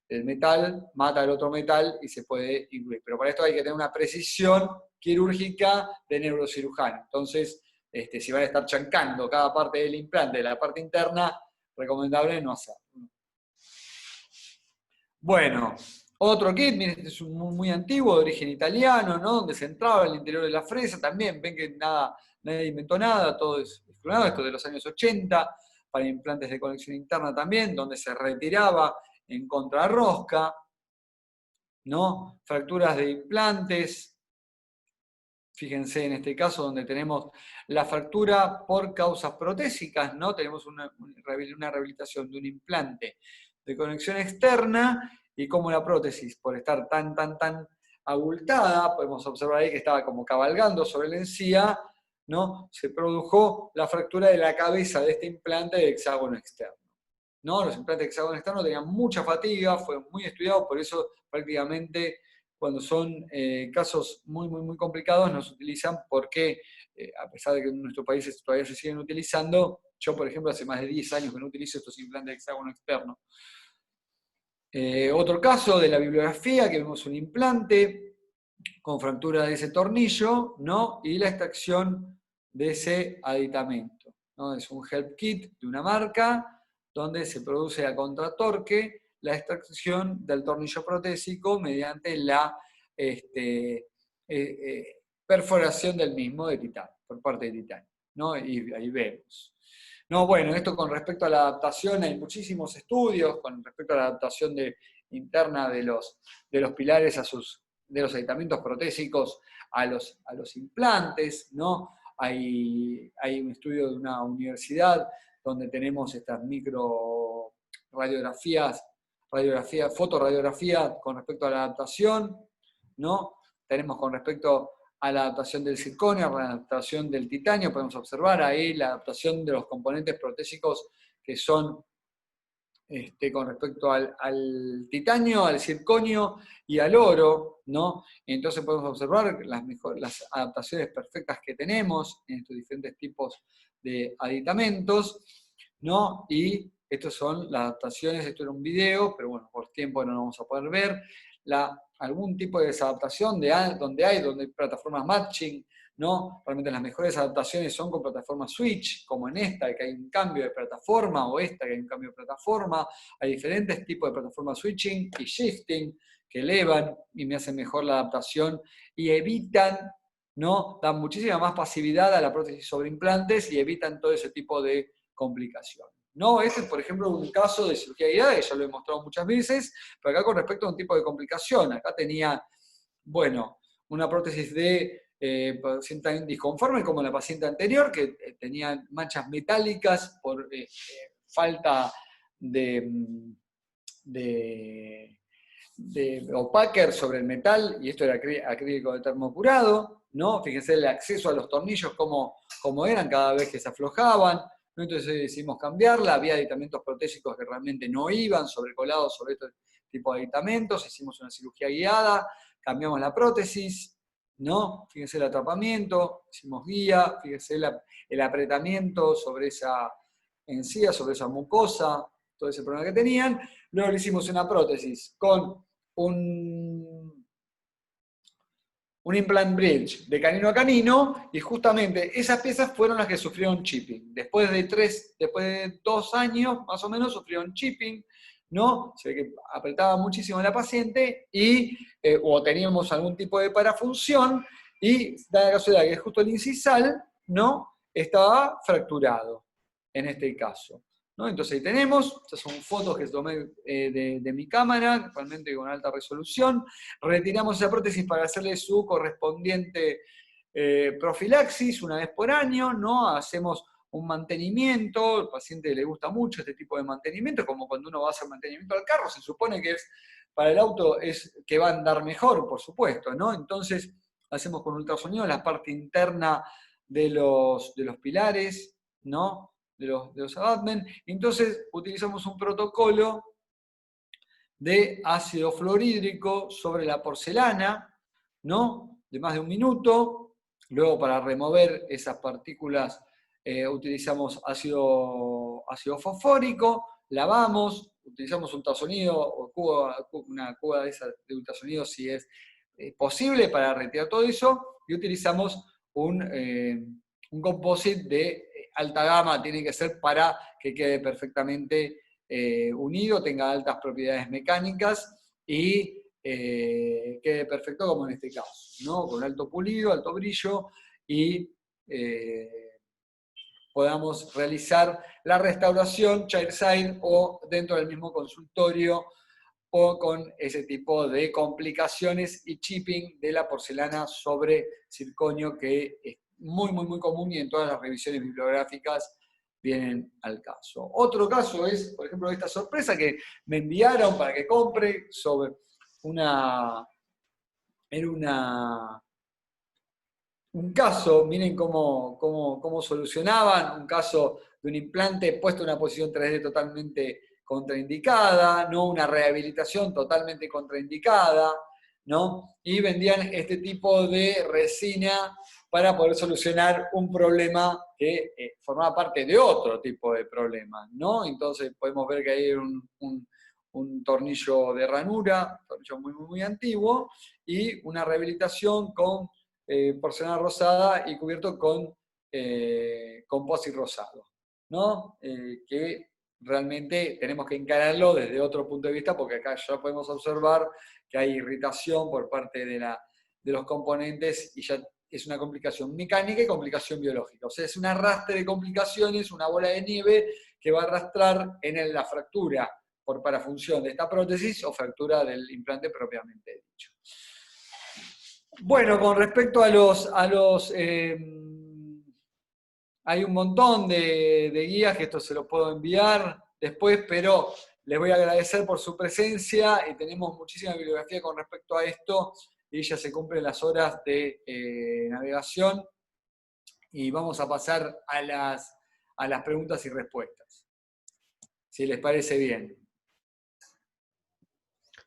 el metal mata al otro metal y se puede incluir. Pero para esto hay que tener una precisión quirúrgica de neurocirujano. Entonces, si van a estar chancando cada parte del implante de la parte interna, recomendable no hacerlo. Bueno, otro kit, miren, este es muy antiguo, de origen italiano, ¿no? Donde se entraba en el interior de la fresa, también ven que nadie inventó nada, todo es excluido, esto de los años 80, para implantes de conexión interna también, donde se retiraba en contrarrosca, ¿no? Fracturas de implantes, fíjense en este caso donde tenemos la fractura por causas protésicas, ¿no? Tenemos una rehabilitación de un implante de conexión externa y como la prótesis, por estar tan abultada, podemos observar ahí que estaba como cabalgando sobre la encía, ¿no? Se produjo la fractura de la cabeza de este implante de hexágono externo, ¿no? Los implantes de hexágono externo tenían mucha fatiga, fue muy estudiado, por eso prácticamente cuando son casos muy complicados nos utilizan porque, a pesar de que en nuestros países todavía se siguen utilizando, yo por ejemplo hace más de 10 años que no utilizo estos implantes de hexágono externo. Otro caso de la bibliografía, que vemos un implante con fractura de ese tornillo, ¿no? Y la extracción de ese aditamento, ¿no? Es un help kit de una marca donde se produce a contratorque la extracción del tornillo protésico mediante la perforación del mismo de titanio, por parte de titanio, ¿no? Y ahí vemos. No, bueno, esto con respecto a la adaptación, hay muchísimos estudios con respecto a la adaptación interna de los pilares de los aditamentos protésicos a los implantes, ¿no? Hay un estudio de una universidad donde tenemos estas microradiografías, fotoradiografía con respecto a la adaptación, ¿no? Tenemos con respecto a la adaptación del circonio, a la adaptación del titanio, podemos observar ahí la adaptación de los componentes protésicos que son con respecto al titanio, al circonio y al oro, ¿no? Entonces podemos observar las adaptaciones perfectas que tenemos en estos diferentes tipos de aditamentos, ¿no? Y estas son las adaptaciones, esto era un video, pero bueno, por tiempo no lo vamos a poder ver. Algún tipo de desadaptación donde hay plataformas matching, ¿no? Realmente las mejores adaptaciones son con plataformas switch, como en esta, que hay un cambio de plataforma, o esta, que hay un cambio de plataforma. Hay diferentes tipos de plataformas switching y shifting que elevan y me hacen mejor la adaptación y evitan, ¿no? Dan muchísima más pasividad a la prótesis sobre implantes y evitan todo ese tipo de complicaciones. No, este es, por ejemplo, un caso de cirugía guiada, que ya lo he mostrado muchas veces, pero acá con respecto a un tipo de complicación, acá tenía, bueno, una prótesis de paciente disconforme, como la paciente anterior, que tenía manchas metálicas por falta de opaquer sobre el metal, y esto era acrílico de termocurado, ¿no? Fíjense el acceso a los tornillos como eran cada vez que se aflojaban, ¿no? Entonces decidimos cambiarla, había aditamentos protésicos que realmente no iban sobrecolados sobre este tipo de aditamentos, hicimos una cirugía guiada, cambiamos la prótesis, ¿no? Fíjense el atrapamiento, hicimos guía, fíjense el apretamiento sobre esa encía, sobre esa mucosa, todo ese problema que tenían. Luego le hicimos una prótesis con un implant bridge de canino a canino, y justamente esas piezas fueron las que sufrieron chipping. Después de 2 años, más o menos, sufrieron chipping, ¿no? Se ve que apretaba muchísimo la paciente y o teníamos algún tipo de parafunción, y da la casualidad que justo el incisal, ¿no? Estaba fracturado, en este caso, ¿no? Entonces ahí tenemos, estas son fotos que tomé de mi cámara, realmente con alta resolución. Retiramos esa prótesis para hacerle su correspondiente profilaxis una vez por año, ¿no? Hacemos un mantenimiento, al paciente le gusta mucho este tipo de mantenimiento, como cuando uno va a hacer mantenimiento al carro, se supone que para el auto es que va a andar mejor, por supuesto, ¿no? Entonces hacemos con ultrasonido la parte interna de los pilares, ¿no? De los abutments. Entonces utilizamos un protocolo de ácido fluorhídrico sobre la porcelana, ¿no? De más de 1 minuto. Luego, para remover esas partículas, utilizamos ácido fosfórico, lavamos, utilizamos un ultrasonido, o una cuba de ultrasonido si es posible para retirar todo eso, y utilizamos un composite de alta gama, tiene que ser para que quede perfectamente unido, tenga altas propiedades mecánicas y quede perfecto como en este caso, ¿no? Con alto pulido, alto brillo, y podamos realizar la restauración chairside o dentro del mismo consultorio, o con ese tipo de complicaciones y chipping de la porcelana sobre circonio, que es muy, muy, muy común, y en todas las revisiones bibliográficas vienen al caso. Otro caso es, por ejemplo, esta sorpresa que me enviaron para que compre sobre un caso, miren cómo solucionaban, un caso de un implante puesto en una posición 3D totalmente contraindicada, no una rehabilitación totalmente contraindicada, ¿no? Y vendían este tipo de resina para poder solucionar un problema que formaba parte de otro tipo de problema, ¿no? Entonces podemos ver que hay un tornillo de ranura, un tornillo muy, muy, muy antiguo, y una rehabilitación con porcelana rosada y cubierto con composite rosado, ¿no? Que realmente tenemos que encararlo desde otro punto de vista, porque acá ya podemos observar que hay irritación por parte de los componentes, y ya es una complicación mecánica y complicación biológica. O sea, es un arrastre de complicaciones, una bola de nieve que va a arrastrar en la fractura por parafunción de esta prótesis o fractura del implante propiamente dicho. Bueno, con respecto a los Hay un montón de guías, que esto se lo puedo enviar después, pero les voy a agradecer por su presencia y tenemos muchísima bibliografía con respecto a esto y ya se cumplen las horas de navegación y vamos a pasar a las preguntas y respuestas, si les parece bien.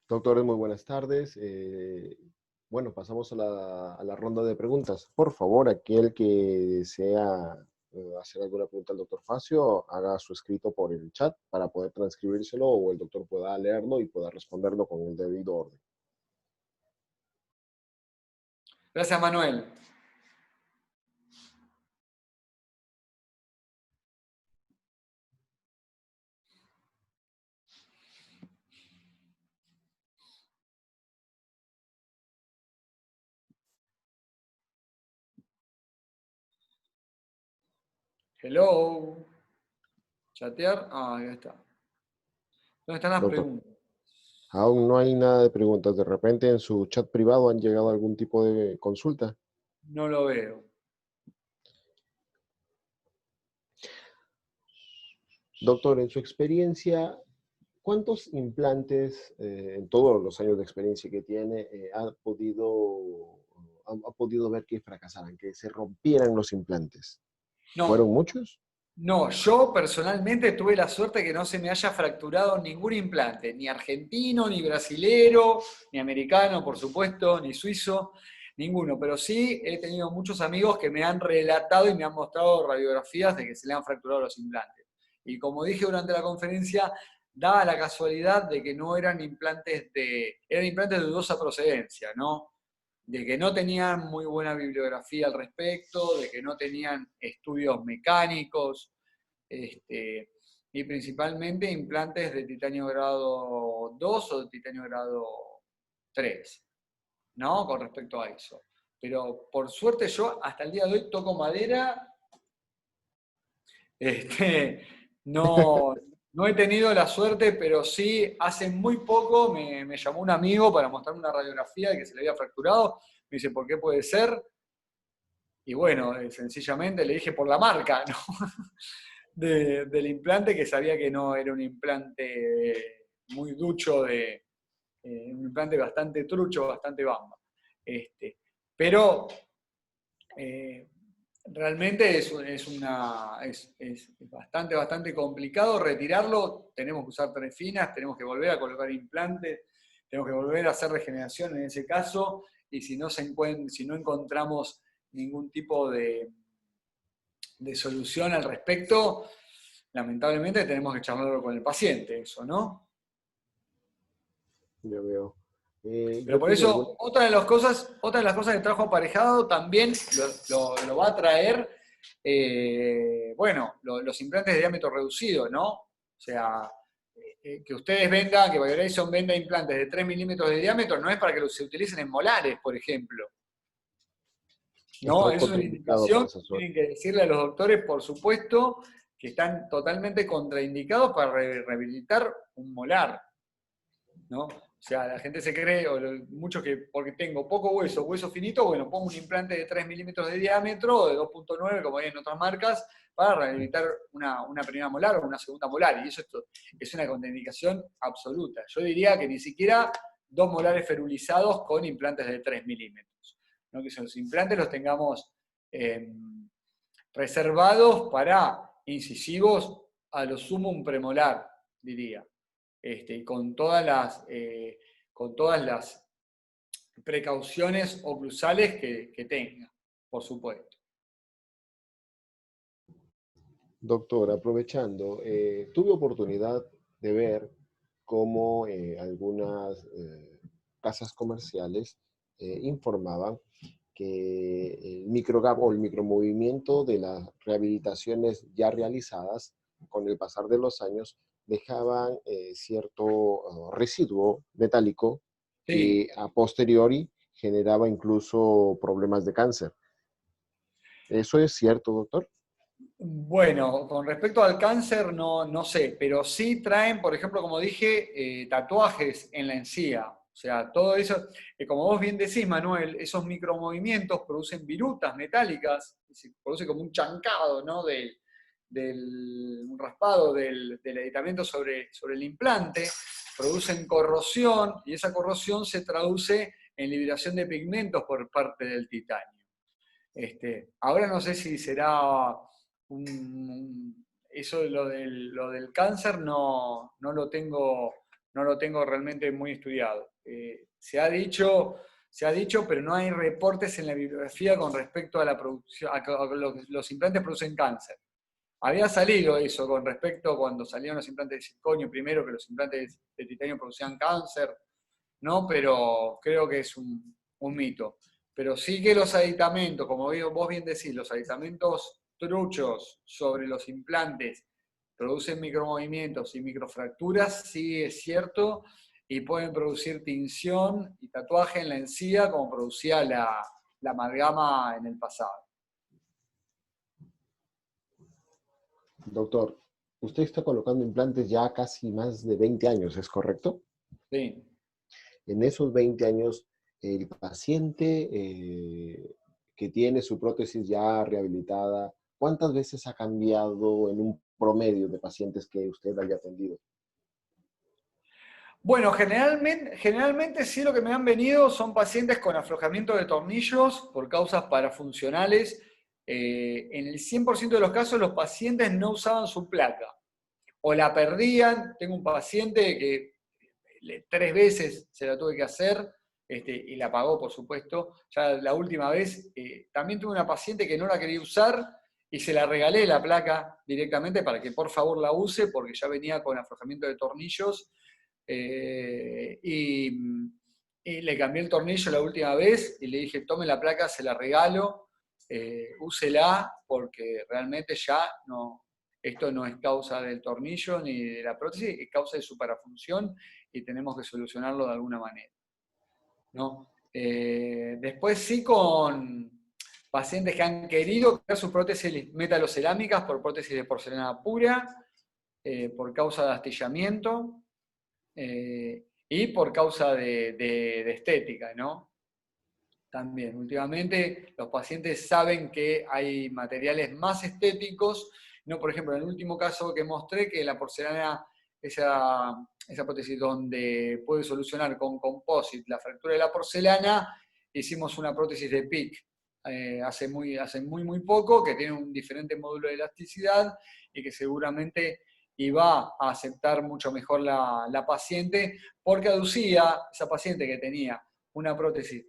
Doctores, muy buenas tardes. Bueno, pasamos a la ronda de preguntas. Por favor, aquel que desea hacer alguna pregunta al doctor Facio, haga su escrito por el chat para poder transcribírselo o el doctor pueda leerlo y pueda responderlo con el debido orden. Gracias, Manuel. Hello. Chatear. Ah, ya está. ¿Dónde están las Doctor, preguntas? aún no hay nada de preguntas. De repente en su chat privado han llegado algún tipo de consulta. No lo veo. Doctor, en su experiencia, ¿cuántos implantes, en todos los años de experiencia que tiene, ha podido ver que fracasaran, que se rompieran los implantes? No, ¿Fueron muchos? no, yo personalmente tuve la suerte de que no se me haya fracturado ningún implante, ni argentino, ni brasilero, ni americano, por supuesto, ni suizo, ninguno. Pero sí he tenido muchos amigos que me han relatado y me han mostrado radiografías de que se le han fracturado los implantes. Y como dije durante la conferencia, daba la casualidad de que no eran eran implantes de dudosa procedencia, ¿no? De que no tenían muy buena bibliografía al respecto, de que no tenían estudios mecánicos, y principalmente implantes de titanio grado 2 o de titanio grado 3, ¿no? Con respecto a eso. Pero por suerte yo hasta el día de hoy toco madera, no, no he tenido la suerte, pero sí hace muy poco me llamó un amigo para mostrarme una radiografía de que se le había fracturado. Me dice, ¿por qué puede ser? Y bueno, sencillamente le dije por la marca, ¿no? Del implante, que sabía que no era un implante muy ducho, un implante bastante trucho, bastante bamba. Pero eh, realmente es bastante complicado retirarlo. Tenemos que usar trefinas, tenemos que volver a colocar implantes, tenemos que volver a hacer regeneración en ese caso, y si no encontramos ningún tipo de solución al respecto, lamentablemente tenemos que charlarlo con el paciente, eso, ¿no? Ya veo. Pero Yo por tuve alguna... eso, otra de las cosas que trajo aparejado también lo va a traer, bueno, los implantes de diámetro reducido, ¿no? O sea, que ustedes vendan, que BioHorizon venda implantes de 3 milímetros de diámetro, no es para que se utilicen en molares, por ejemplo. No, Está es una contraindicado para indicación, esa zona. tienen que decirle a los doctores, por supuesto, que están totalmente contraindicados para rehabilitar un molar, ¿no? O sea, la gente se cree, muchos que porque tengo poco hueso, hueso finito, bueno, pongo un implante de 3 milímetros de diámetro, o de 2,9, como hay en otras marcas, para rehabilitar una primera molar o una segunda molar. Y eso es una contraindicación absoluta. Yo diría que ni siquiera 2 molares ferulizados con implantes de 3 milímetros. ¿No? Que esos implantes los tengamos reservados para incisivos a lo sumo un premolar, diría. Y con todas las precauciones oclusales que tenga, por supuesto. Doctor, aprovechando, tuve oportunidad de ver cómo algunas casas comerciales informaban que el microgap o el micromovimiento de las rehabilitaciones ya realizadas con el pasar de los años dejaban cierto residuo metálico Sí. que a posteriori generaba incluso problemas de cáncer. ¿Eso es cierto, doctor? Bueno, con respecto al cáncer no sé, pero sí traen, por ejemplo, como dije, tatuajes en la encía. O sea, todo eso, como vos bien decís, Manuel, esos micromovimientos producen virutas metálicas, se produce como un chancado, ¿no? Un raspado del aditamento sobre el implante, producen corrosión y esa corrosión se traduce en liberación de pigmentos por parte del titanio. Ahora no sé si será eso lo del cáncer no lo tengo realmente muy estudiado. Se ha dicho, pero no hay reportes en la bibliografía con respecto a la producción, a que los implantes producen cáncer. Había salido eso con respecto cuando salieron los implantes de circonio primero, que los implantes de titanio producían cáncer, ¿no? Pero creo que es un mito. Pero sí que los aditamentos, como vos bien decís, los aditamentos truchos sobre los implantes producen micromovimientos y microfracturas, sí es cierto, y pueden producir tinción y tatuaje en la encía como producía la amalgama en el pasado. Doctor, usted está colocando implantes ya casi más de 20 años, ¿es correcto? Sí. En esos 20 años, el paciente que tiene su prótesis ya rehabilitada, ¿cuántas veces ha cambiado en un promedio de pacientes que usted haya atendido? Bueno, generalmente sí lo que me han venido son pacientes con aflojamiento de tornillos por causas parafuncionales. En el 100% de los casos los pacientes no usaban su placa o la perdían. Tengo un paciente que 3 veces se la tuve que hacer y la pagó, por supuesto. Ya la última vez también tuve una paciente que no la quería usar y se la regalé la placa directamente para que por favor la use porque ya venía con aflojamiento de tornillos. Y le cambié el tornillo la última vez y le dije, tome la placa, se la regalo, úsela porque realmente ya no, esto no es causa del tornillo ni de la prótesis, es causa de su parafunción y tenemos que solucionarlo de alguna manera, ¿no? Después sí con pacientes que han querido cambiar sus prótesis metalocerámicas por prótesis de porcelana pura, por causa de astillamiento, y por causa de estética, ¿no? También, últimamente los pacientes saben que hay materiales más estéticos, ¿no? Por ejemplo, en el último caso que mostré, que la porcelana, esa prótesis donde puede solucionar con composite la fractura de la porcelana, hicimos una prótesis de PIC hace muy poco, que tiene un diferente módulo de elasticidad y que seguramente iba a aceptar mucho mejor la paciente, porque aducía esa paciente que tenía una prótesis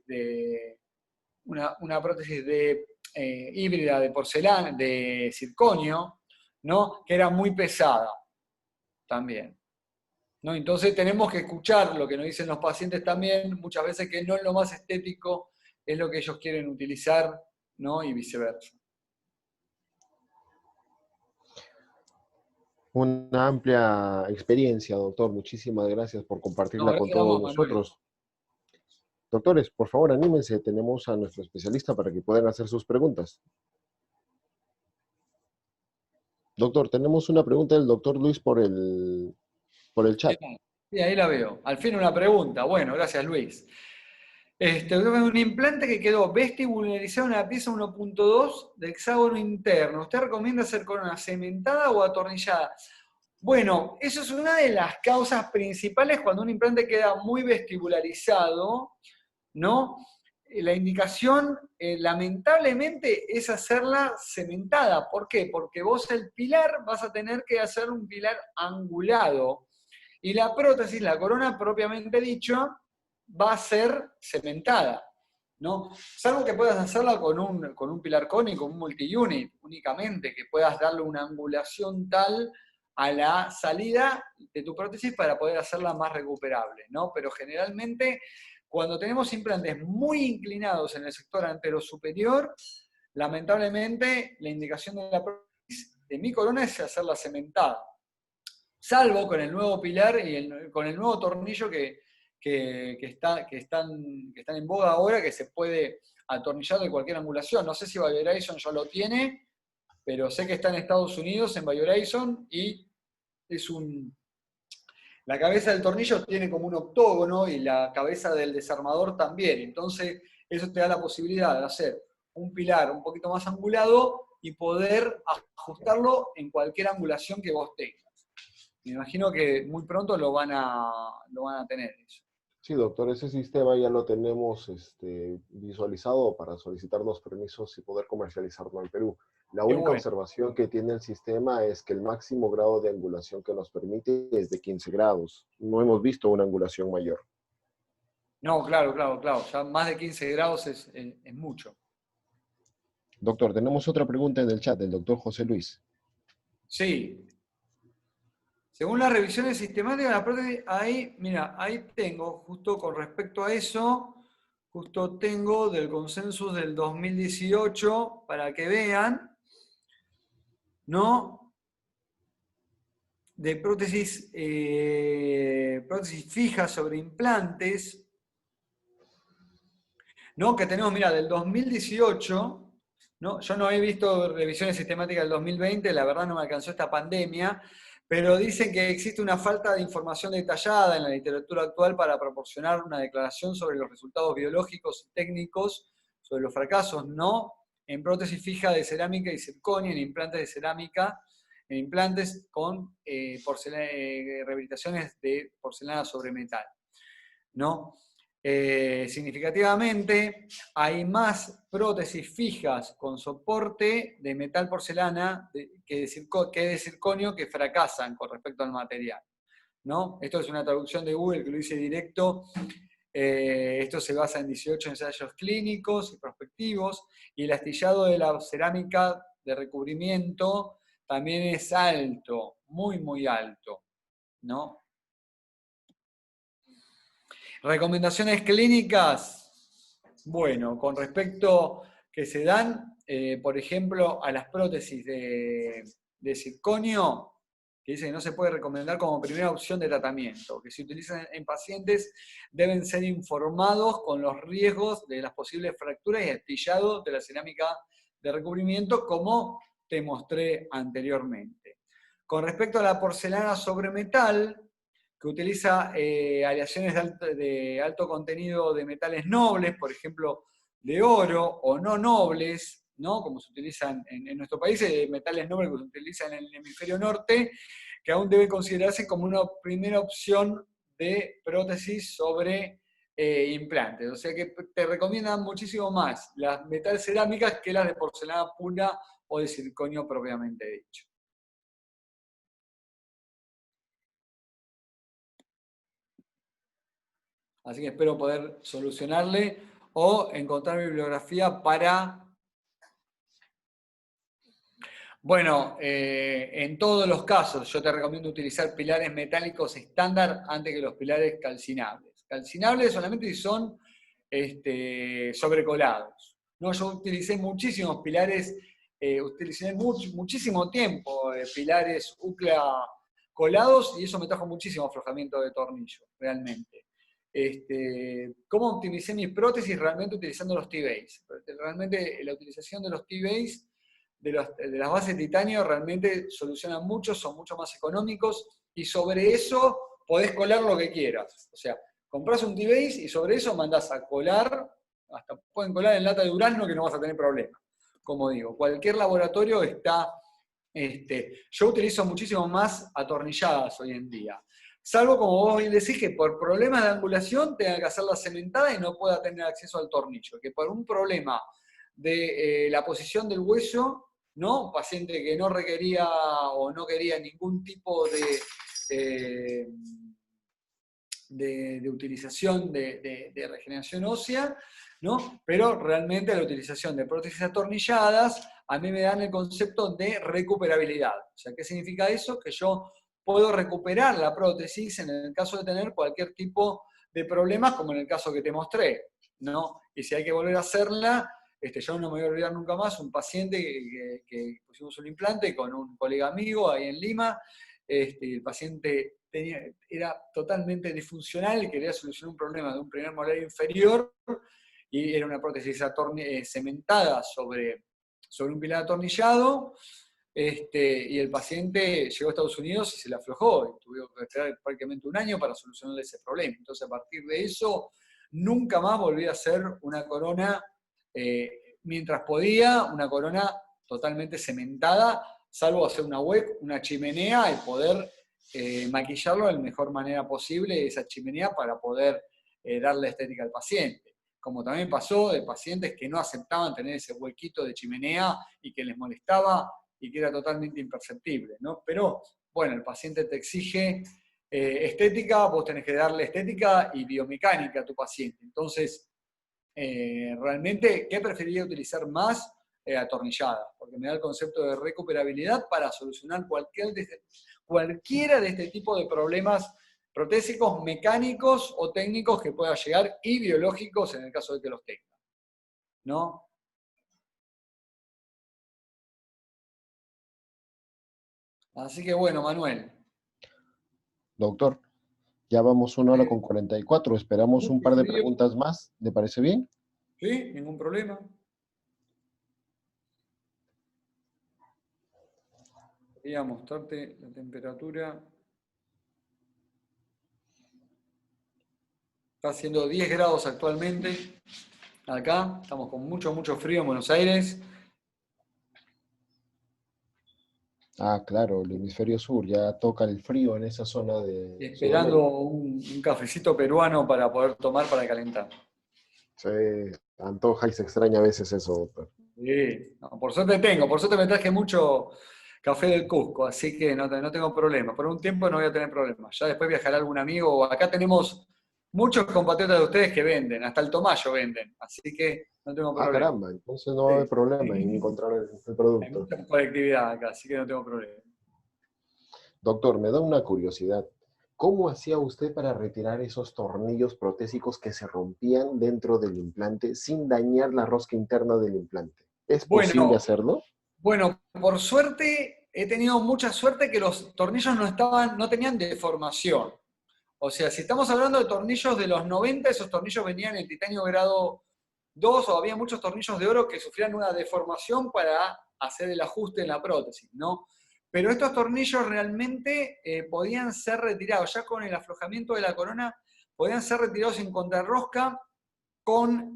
híbrida de porcelana, de circonio, ¿no? Que era muy pesada también, ¿no? Entonces tenemos que escuchar lo que nos dicen los pacientes también, muchas veces que no es lo más estético, es lo que ellos quieren utilizar, ¿no? Y viceversa. Una amplia experiencia, doctor. Muchísimas gracias por No, compartirla con gracias a todos vos, Manuel. nosotros. Doctores, por favor, anímense. Tenemos a nuestro especialista para que puedan hacer sus preguntas. Doctor, tenemos una pregunta del doctor Luis por el chat. Sí, ahí la veo. Al fin una pregunta. Bueno, gracias, Luis. Un implante que quedó vestibularizado en la pieza 1.2 del hexágono interno. ¿Usted recomienda hacer corona cementada o atornillada? Bueno, eso es una de las causas principales cuando un implante queda muy vestibularizado, ¿no? La indicación, lamentablemente, es hacerla cementada. ¿Por qué? Porque vos el pilar vas a tener que hacer un pilar angulado. Y la prótesis, la corona propiamente dicho, va a ser cementada, ¿no? Salvo que puedas hacerla con un pilar cónico, un multi-unit únicamente, que puedas darle una angulación tal a la salida de tu prótesis para poder hacerla más recuperable, ¿no? Pero generalmente, cuando tenemos implantes muy inclinados en el sector antero superior, lamentablemente la indicación de la prótesis de mi corona es hacerla cementada. Salvo con el nuevo pilar y con el nuevo tornillo que están en boga ahora, que se puede atornillar de cualquier angulación. No sé si Biohorizon ya lo tiene, pero sé que está en Estados Unidos, en Biohorizon, y es La cabeza del tornillo tiene como un octógono y la cabeza del desarmador también. Entonces, eso te da la posibilidad de hacer un pilar un poquito más angulado y poder ajustarlo en cualquier angulación que vos tengas. Me imagino que muy pronto lo van a tener eso. Sí, doctor, ese sistema ya lo tenemos visualizado para solicitarnos permisos y poder comercializarlo en Perú. La Qué única bueno. observación que tiene el sistema es que el máximo grado de angulación que nos permite es de 15 grados. No hemos visto una angulación mayor. No, claro, claro, claro. Ya más de 15 grados es mucho. Doctor, tenemos otra pregunta en el chat del doctor José Luis. Sí. Según las revisiones sistemáticas, la prótesis, ahí, mira, ahí tengo, justo con respecto a eso, justo tengo del consensus del 2018, para que vean, ¿no? De prótesis fijas sobre implantes, ¿no? Que tenemos, mira, del 2018, ¿no? Yo no he visto revisiones sistemáticas del 2020, la verdad no me alcanzó esta pandemia, pero dicen que existe una falta de información detallada en la literatura actual para proporcionar una declaración sobre los resultados biológicos y técnicos, sobre los fracasos, ¿no? En prótesis fija de cerámica y circonio, en implantes de cerámica, en implantes con rehabilitaciones de porcelana sobre metal, ¿no? Significativamente, hay más prótesis fijas con soporte de metal porcelana que de circonio que fracasan con respecto al material, ¿no? Esto es una traducción de Google que lo hice directo. Esto se basa en 18 ensayos clínicos y prospectivos, y el astillado de la cerámica de recubrimiento también es alto, muy, muy alto, ¿no? Recomendaciones clínicas, bueno, con respecto que se dan, por ejemplo, a las prótesis de circonio, que dice que no se puede recomendar como primera opción de tratamiento, que se utilizan en pacientes deben ser informados con los riesgos de las posibles fracturas y astillado de la cerámica de recubrimiento, como te mostré anteriormente. Con respecto a la porcelana sobre metal, que utiliza aleaciones de alto contenido de metales nobles, por ejemplo, de oro, o no nobles, ¿no? Como se utilizan en nuestro país, metales nobles que se utilizan en el hemisferio norte, que aún debe considerarse como una primera opción de prótesis sobre implantes. O sea que te recomiendan muchísimo más las metal cerámicas que las de porcelana pura o de circonio propiamente dicho. Así que espero poder solucionarle o encontrar bibliografía para... Bueno, en todos los casos yo te recomiendo utilizar pilares metálicos estándar antes que los pilares calcinables. Calcinables solamente si son sobrecolados. No, yo utilicé muchísimos pilares, utilicé muchísimo tiempo pilares UCLA colados, y eso me trajo muchísimo aflojamiento de tornillo, realmente. ¿Cómo optimicé mis prótesis? Realmente utilizando los T-Base. Realmente la utilización de los T-Base, de las bases de titanio, realmente solucionan mucho, son mucho más económicos, y sobre eso podés colar lo que quieras. O sea, compras un T-Base y sobre eso mandás a colar, hasta pueden colar en lata de durazno que no vas a tener problema. Como digo, cualquier laboratorio está... yo utilizo muchísimo más atornilladas hoy en día. Salvo, como vos bien decís, que por problemas de angulación tenga que hacerla cementada y no pueda tener acceso al tornillo. Que por un problema de la posición del hueso, ¿no? Paciente que no requería o no quería ningún tipo de utilización de regeneración ósea, ¿no? Pero realmente la utilización de prótesis atornilladas a mí me dan el concepto de recuperabilidad. O sea, ¿qué significa eso? Que yo puedo recuperar la prótesis en el caso de tener cualquier tipo de problemas, como en el caso que te mostré, ¿no? Y si hay que volver a hacerla, yo no me voy a olvidar nunca más, un paciente que pusimos un implante con un colega amigo ahí en Lima. El paciente era totalmente disfuncional y quería solucionar un problema de un primer molar inferior, y era una prótesis cementada sobre un pilar atornillado. y el paciente llegó a Estados Unidos y se le aflojó, y tuvieron que esperar prácticamente un año para solucionarle ese problema. Entonces, a partir de eso, nunca más volví a hacer una corona, mientras podía, una corona totalmente cementada, salvo hacer una WEC, una chimenea, y poder maquillarlo de la mejor manera posible, esa chimenea, para poder darle estética al paciente. Como también pasó de pacientes que no aceptaban tener ese huequito de chimenea y que les molestaba y que era totalmente imperceptible, ¿no? Pero, bueno, el paciente te exige estética, vos tenés que darle estética y biomecánica a tu paciente. Entonces, realmente, ¿qué preferiría utilizar más? Atornilladas, porque me da el concepto de recuperabilidad para solucionar cualquiera de este tipo de problemas protésicos, mecánicos o técnicos que pueda llegar, y biológicos en el caso de que los tenga, ¿no? Así que bueno, Manuel. Doctor, ya vamos 1 hora con 44. Esperamos un par de preguntas más. ¿Le parece bien? Sí, ningún problema. Quería mostrarte la temperatura. Está haciendo 10 grados actualmente. Acá estamos con mucho, mucho frío en Buenos Aires. Ah, claro, el hemisferio sur ya toca el frío en esa zona de Esperando Sudamérica. un cafecito peruano para poder tomar para calentar. Se antoja y se extraña a veces eso, doctor. Sí, no, por suerte me traje mucho café del Cusco, así que no tengo problema. Por un tiempo no voy a tener problemas. Ya después viajará algún amigo. Acá tenemos muchos compatriotas de ustedes que venden, hasta el tomayo venden, así que no tengo Ah, problema. caramba, entonces no va a Sí. haber problema en encontrar el Hay producto. mucha colectividad acá, así que no tengo problema. Doctor, me da una curiosidad. ¿Cómo hacía usted para retirar esos tornillos protésicos que se rompían dentro del implante sin dañar la rosca interna del implante? ¿Es posible Bueno, hacerlo? Bueno, por suerte, he tenido mucha suerte que los tornillos no tenían deformación. O sea, si estamos hablando de tornillos de los 90, esos tornillos venían en titanio grado 2, o había muchos tornillos de oro que sufrían una deformación para hacer el ajuste en la prótesis, ¿no? Pero estos tornillos realmente podían ser retirados, ya con el aflojamiento de la corona, podían ser retirados sin contrarrosca, con,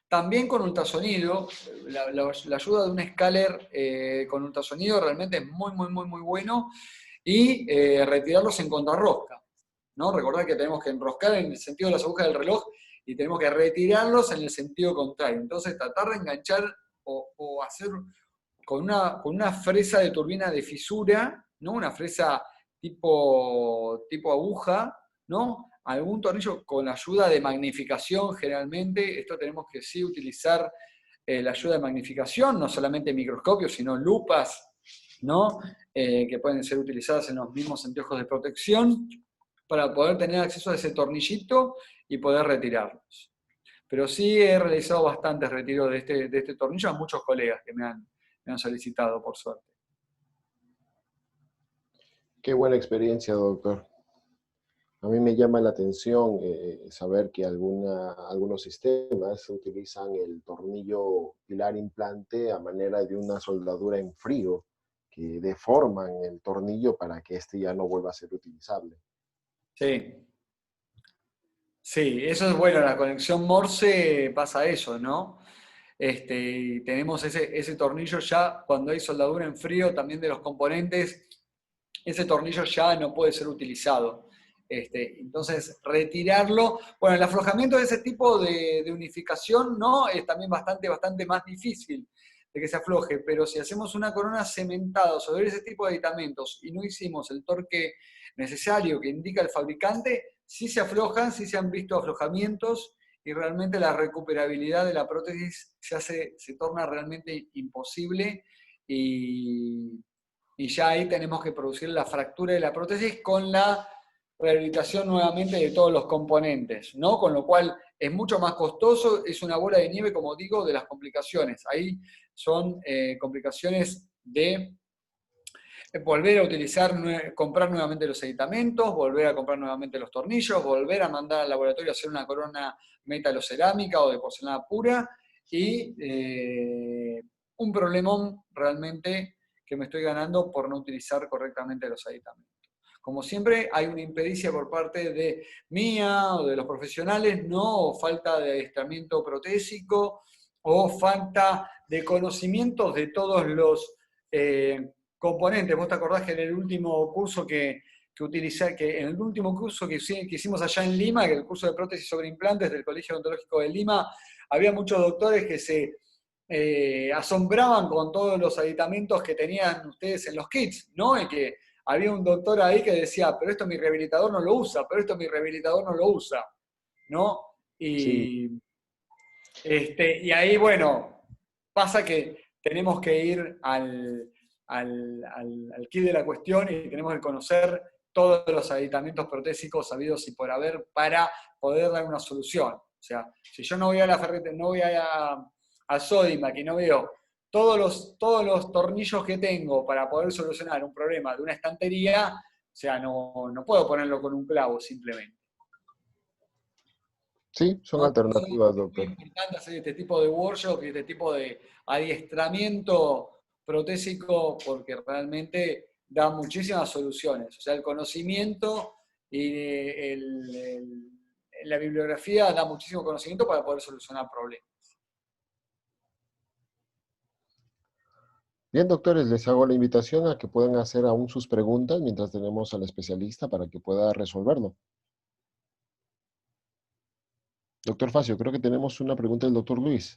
también con ultrasonido. La ayuda de un escáner con ultrasonido realmente es muy, muy, muy, muy bueno. Y retirarlos en contrarrosca, ¿no? Recordad que tenemos que enroscar en el sentido de las agujas del reloj y tenemos que retirarlos en el sentido contrario. Entonces, tratar de enganchar o hacer con una fresa de turbina de fisura, ¿no? Una fresa tipo aguja, ¿no? Algún tornillo con ayuda de magnificación, generalmente. Esto tenemos que sí utilizar la ayuda de magnificación, no solamente microscopios, sino lupas, ¿no? Que pueden ser utilizadas en los mismos anteojos de protección, para poder tener acceso a ese tornillito y poder retirarlos. Pero sí he realizado bastantes retiros de este tornillo a muchos colegas que me han solicitado, por suerte. Qué buena experiencia, doctor. A mí me llama la atención saber que algunos sistemas utilizan el tornillo pilar implante a manera de una soldadura en frío, que deforman el tornillo para que este ya no vuelva a ser utilizable. Sí. Sí, eso es bueno, en la conexión Morse pasa eso, ¿no? Y tenemos ese tornillo ya, cuando hay soldadura en frío también de los componentes, ese tornillo ya no puede ser utilizado. Entonces, retirarlo, bueno, el aflojamiento de ese tipo de unificación, ¿no? Es también bastante, bastante más difícil de que se afloje, pero si hacemos una corona cementada sobre ese tipo de aditamentos y no hicimos el torque necesario que indica el fabricante, sí se aflojan, sí se han visto aflojamientos, y realmente la recuperabilidad de la prótesis se torna realmente imposible, y ya ahí tenemos que producir la fractura de la prótesis con la rehabilitación nuevamente de todos los componentes, ¿no? Con lo cual es mucho más costoso, es una bola de nieve, como digo, de las complicaciones. Ahí son complicaciones de volver a utilizar, comprar nuevamente los aditamentos, volver a comprar nuevamente los tornillos, volver a mandar al laboratorio a hacer una corona metalocerámica o de porcelana pura, y un problemón realmente que me estoy ganando por no utilizar correctamente los aditamentos. Como siempre, hay una impericia por parte de mía o de los profesionales, no, o falta de adiestramiento protésico, o falta de conocimientos de todos los componentes. Vos te acordás que en el último curso que utilicé, que en el último curso que hicimos allá en Lima, que el curso de prótesis sobre implantes del Colegio Odontológico de Lima, había muchos doctores que se asombraban con todos los aditamentos que tenían ustedes en los kits, ¿no? Y que había un doctor ahí que decía, pero esto mi rehabilitador no lo usa, pero esto mi rehabilitador no lo usa, ¿no? Sí, Y ahí, bueno, pasa que tenemos que ir al quid de la cuestión y tenemos que conocer todos los aditamentos protésicos habidos y por haber para poder dar una solución. O sea, si yo no voy a la ferretería, no voy a Sodimac y no veo todos los tornillos que tengo para poder solucionar un problema de una estantería, o sea, no puedo ponerlo con un clavo simplemente. sí, son ¿No? Entonces, alternativas, es muy doctor. importante hacer este tipo de workshop y este tipo de adiestramiento protésico porque realmente da muchísimas soluciones. O sea, el conocimiento y la bibliografía da muchísimo conocimiento para poder solucionar problemas. Bien, doctores, les hago la invitación a que puedan hacer aún sus preguntas mientras tenemos al especialista para que pueda resolverlo. Doctor Facio, creo que tenemos una pregunta del doctor Luis.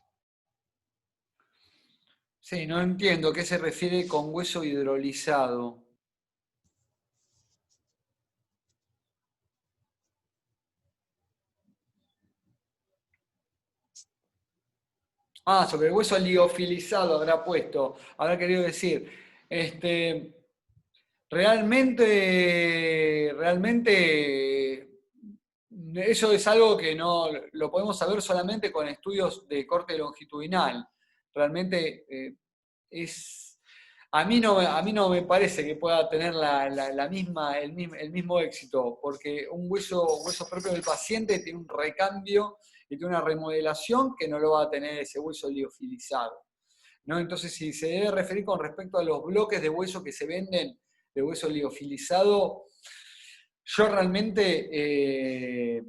Sí, no entiendo a qué se refiere con hueso hidrolizado. Ah, sobre el hueso liofilizado habrá puesto, habrá querido decir. Este, realmente, eso es algo que no lo podemos saber solamente con estudios de corte longitudinal. Realmente a mí no me parece que pueda tener el mismo éxito, porque hueso propio del paciente tiene un recambio y tiene una remodelación que no lo va a tener ese hueso liofilizado, ¿no? Entonces, si se debe referir con respecto a los bloques de hueso que se venden de hueso liofilizado, yo realmente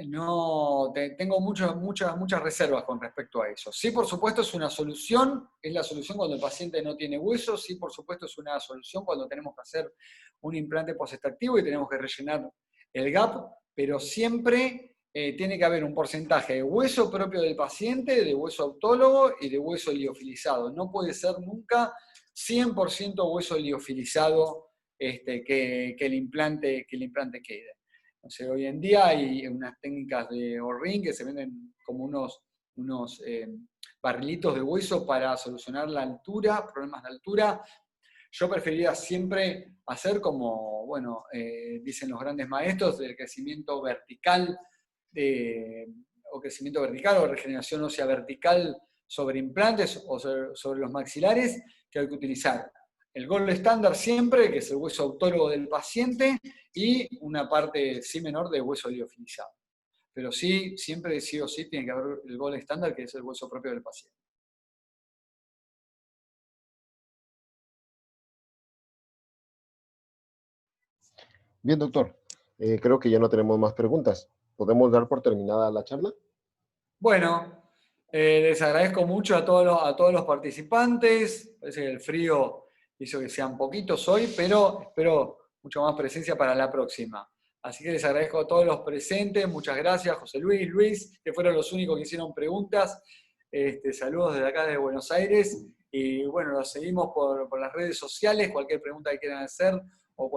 no tengo muchas reservas con respecto a eso. Sí, por supuesto, es una solución, es la solución cuando el paciente no tiene hueso, sí, por supuesto, es una solución cuando tenemos que hacer un implante postextractivo y tenemos que rellenar el gap, pero siempre tiene que haber un porcentaje de hueso propio del paciente, de hueso autólogo y de hueso liofilizado. No puede ser nunca 100% hueso liofilizado que el implante quede. No sé, hoy en día hay unas técnicas de O-ring que se venden como unos barrilitos de hueso para solucionar la altura, problemas de altura. Yo preferiría siempre hacer como, bueno, dicen los grandes maestros, del crecimiento vertical, o crecimiento vertical o regeneración ósea vertical sobre implantes o sobre los maxilares, que hay que utilizar el gold estándar siempre, que es el hueso autólogo del paciente, y una parte sí menor de hueso liofilizado. Pero sí, siempre sí o sí tiene que haber el gold estándar, que es el hueso propio del paciente. Bien, doctor. Creo que ya no tenemos más preguntas. ¿Podemos dar por terminada la charla? Bueno, les agradezco mucho a todos los participantes. Parece que el frío hizo que sean poquitos hoy, pero espero mucha más presencia para la próxima. Así que les agradezco a todos los presentes. Muchas gracias, José Luis, Luis, que fueron los únicos que hicieron preguntas. Saludos desde acá de Buenos Aires. Y bueno, los seguimos por las redes sociales. Cualquier pregunta que quieran hacer o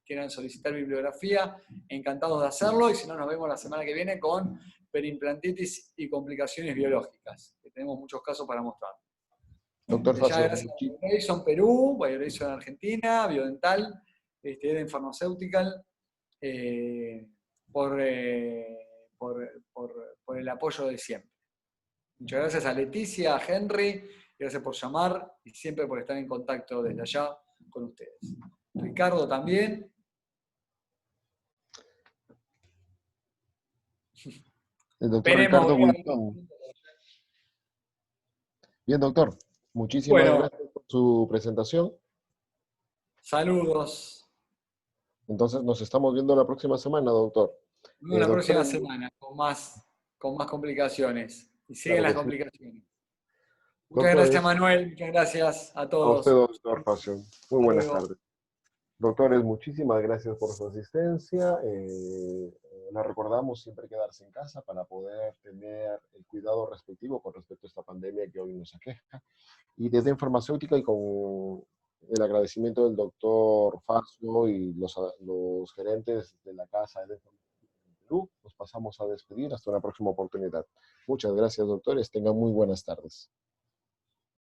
quieran solicitar bibliografía, encantados de hacerlo. Y si no, nos vemos la semana que viene con perimplantitis y complicaciones biológicas, que tenemos muchos casos para mostrar. Doctor Ya Facio, gracias a BioRayson Perú, BioRayson Argentina, Biodental, Eden Pharmaceutical, por, por el apoyo de siempre. Muchas gracias a Leticia, a Henry, gracias por llamar y siempre por estar en contacto desde allá con ustedes. Ricardo también. el doctor Esperemos Ricardo ver Bultón. Bien, doctor. Muchísimas Bueno, gracias por su presentación. saludos. Entonces, nos estamos viendo la próxima semana, doctor. Nos vemos la Doctor, próxima semana con más complicaciones. Y siguen claro las que sí. complicaciones. Muchas gracias, Doctores, Manuel. Muchas gracias a a usted, todos. doctor Facio. Muy Hasta buenas luego. tardes. Doctores, muchísimas gracias por su asistencia. Les recordamos siempre quedarse en casa para poder tener el cuidado respectivo con respecto a esta pandemia que hoy nos aqueja. Y desde en farmacéutica y con el agradecimiento del doctor Facio y los gerentes de la casa de Perú, nos pasamos a despedir hasta una próxima oportunidad. Muchas gracias, doctores. Tengan muy buenas tardes.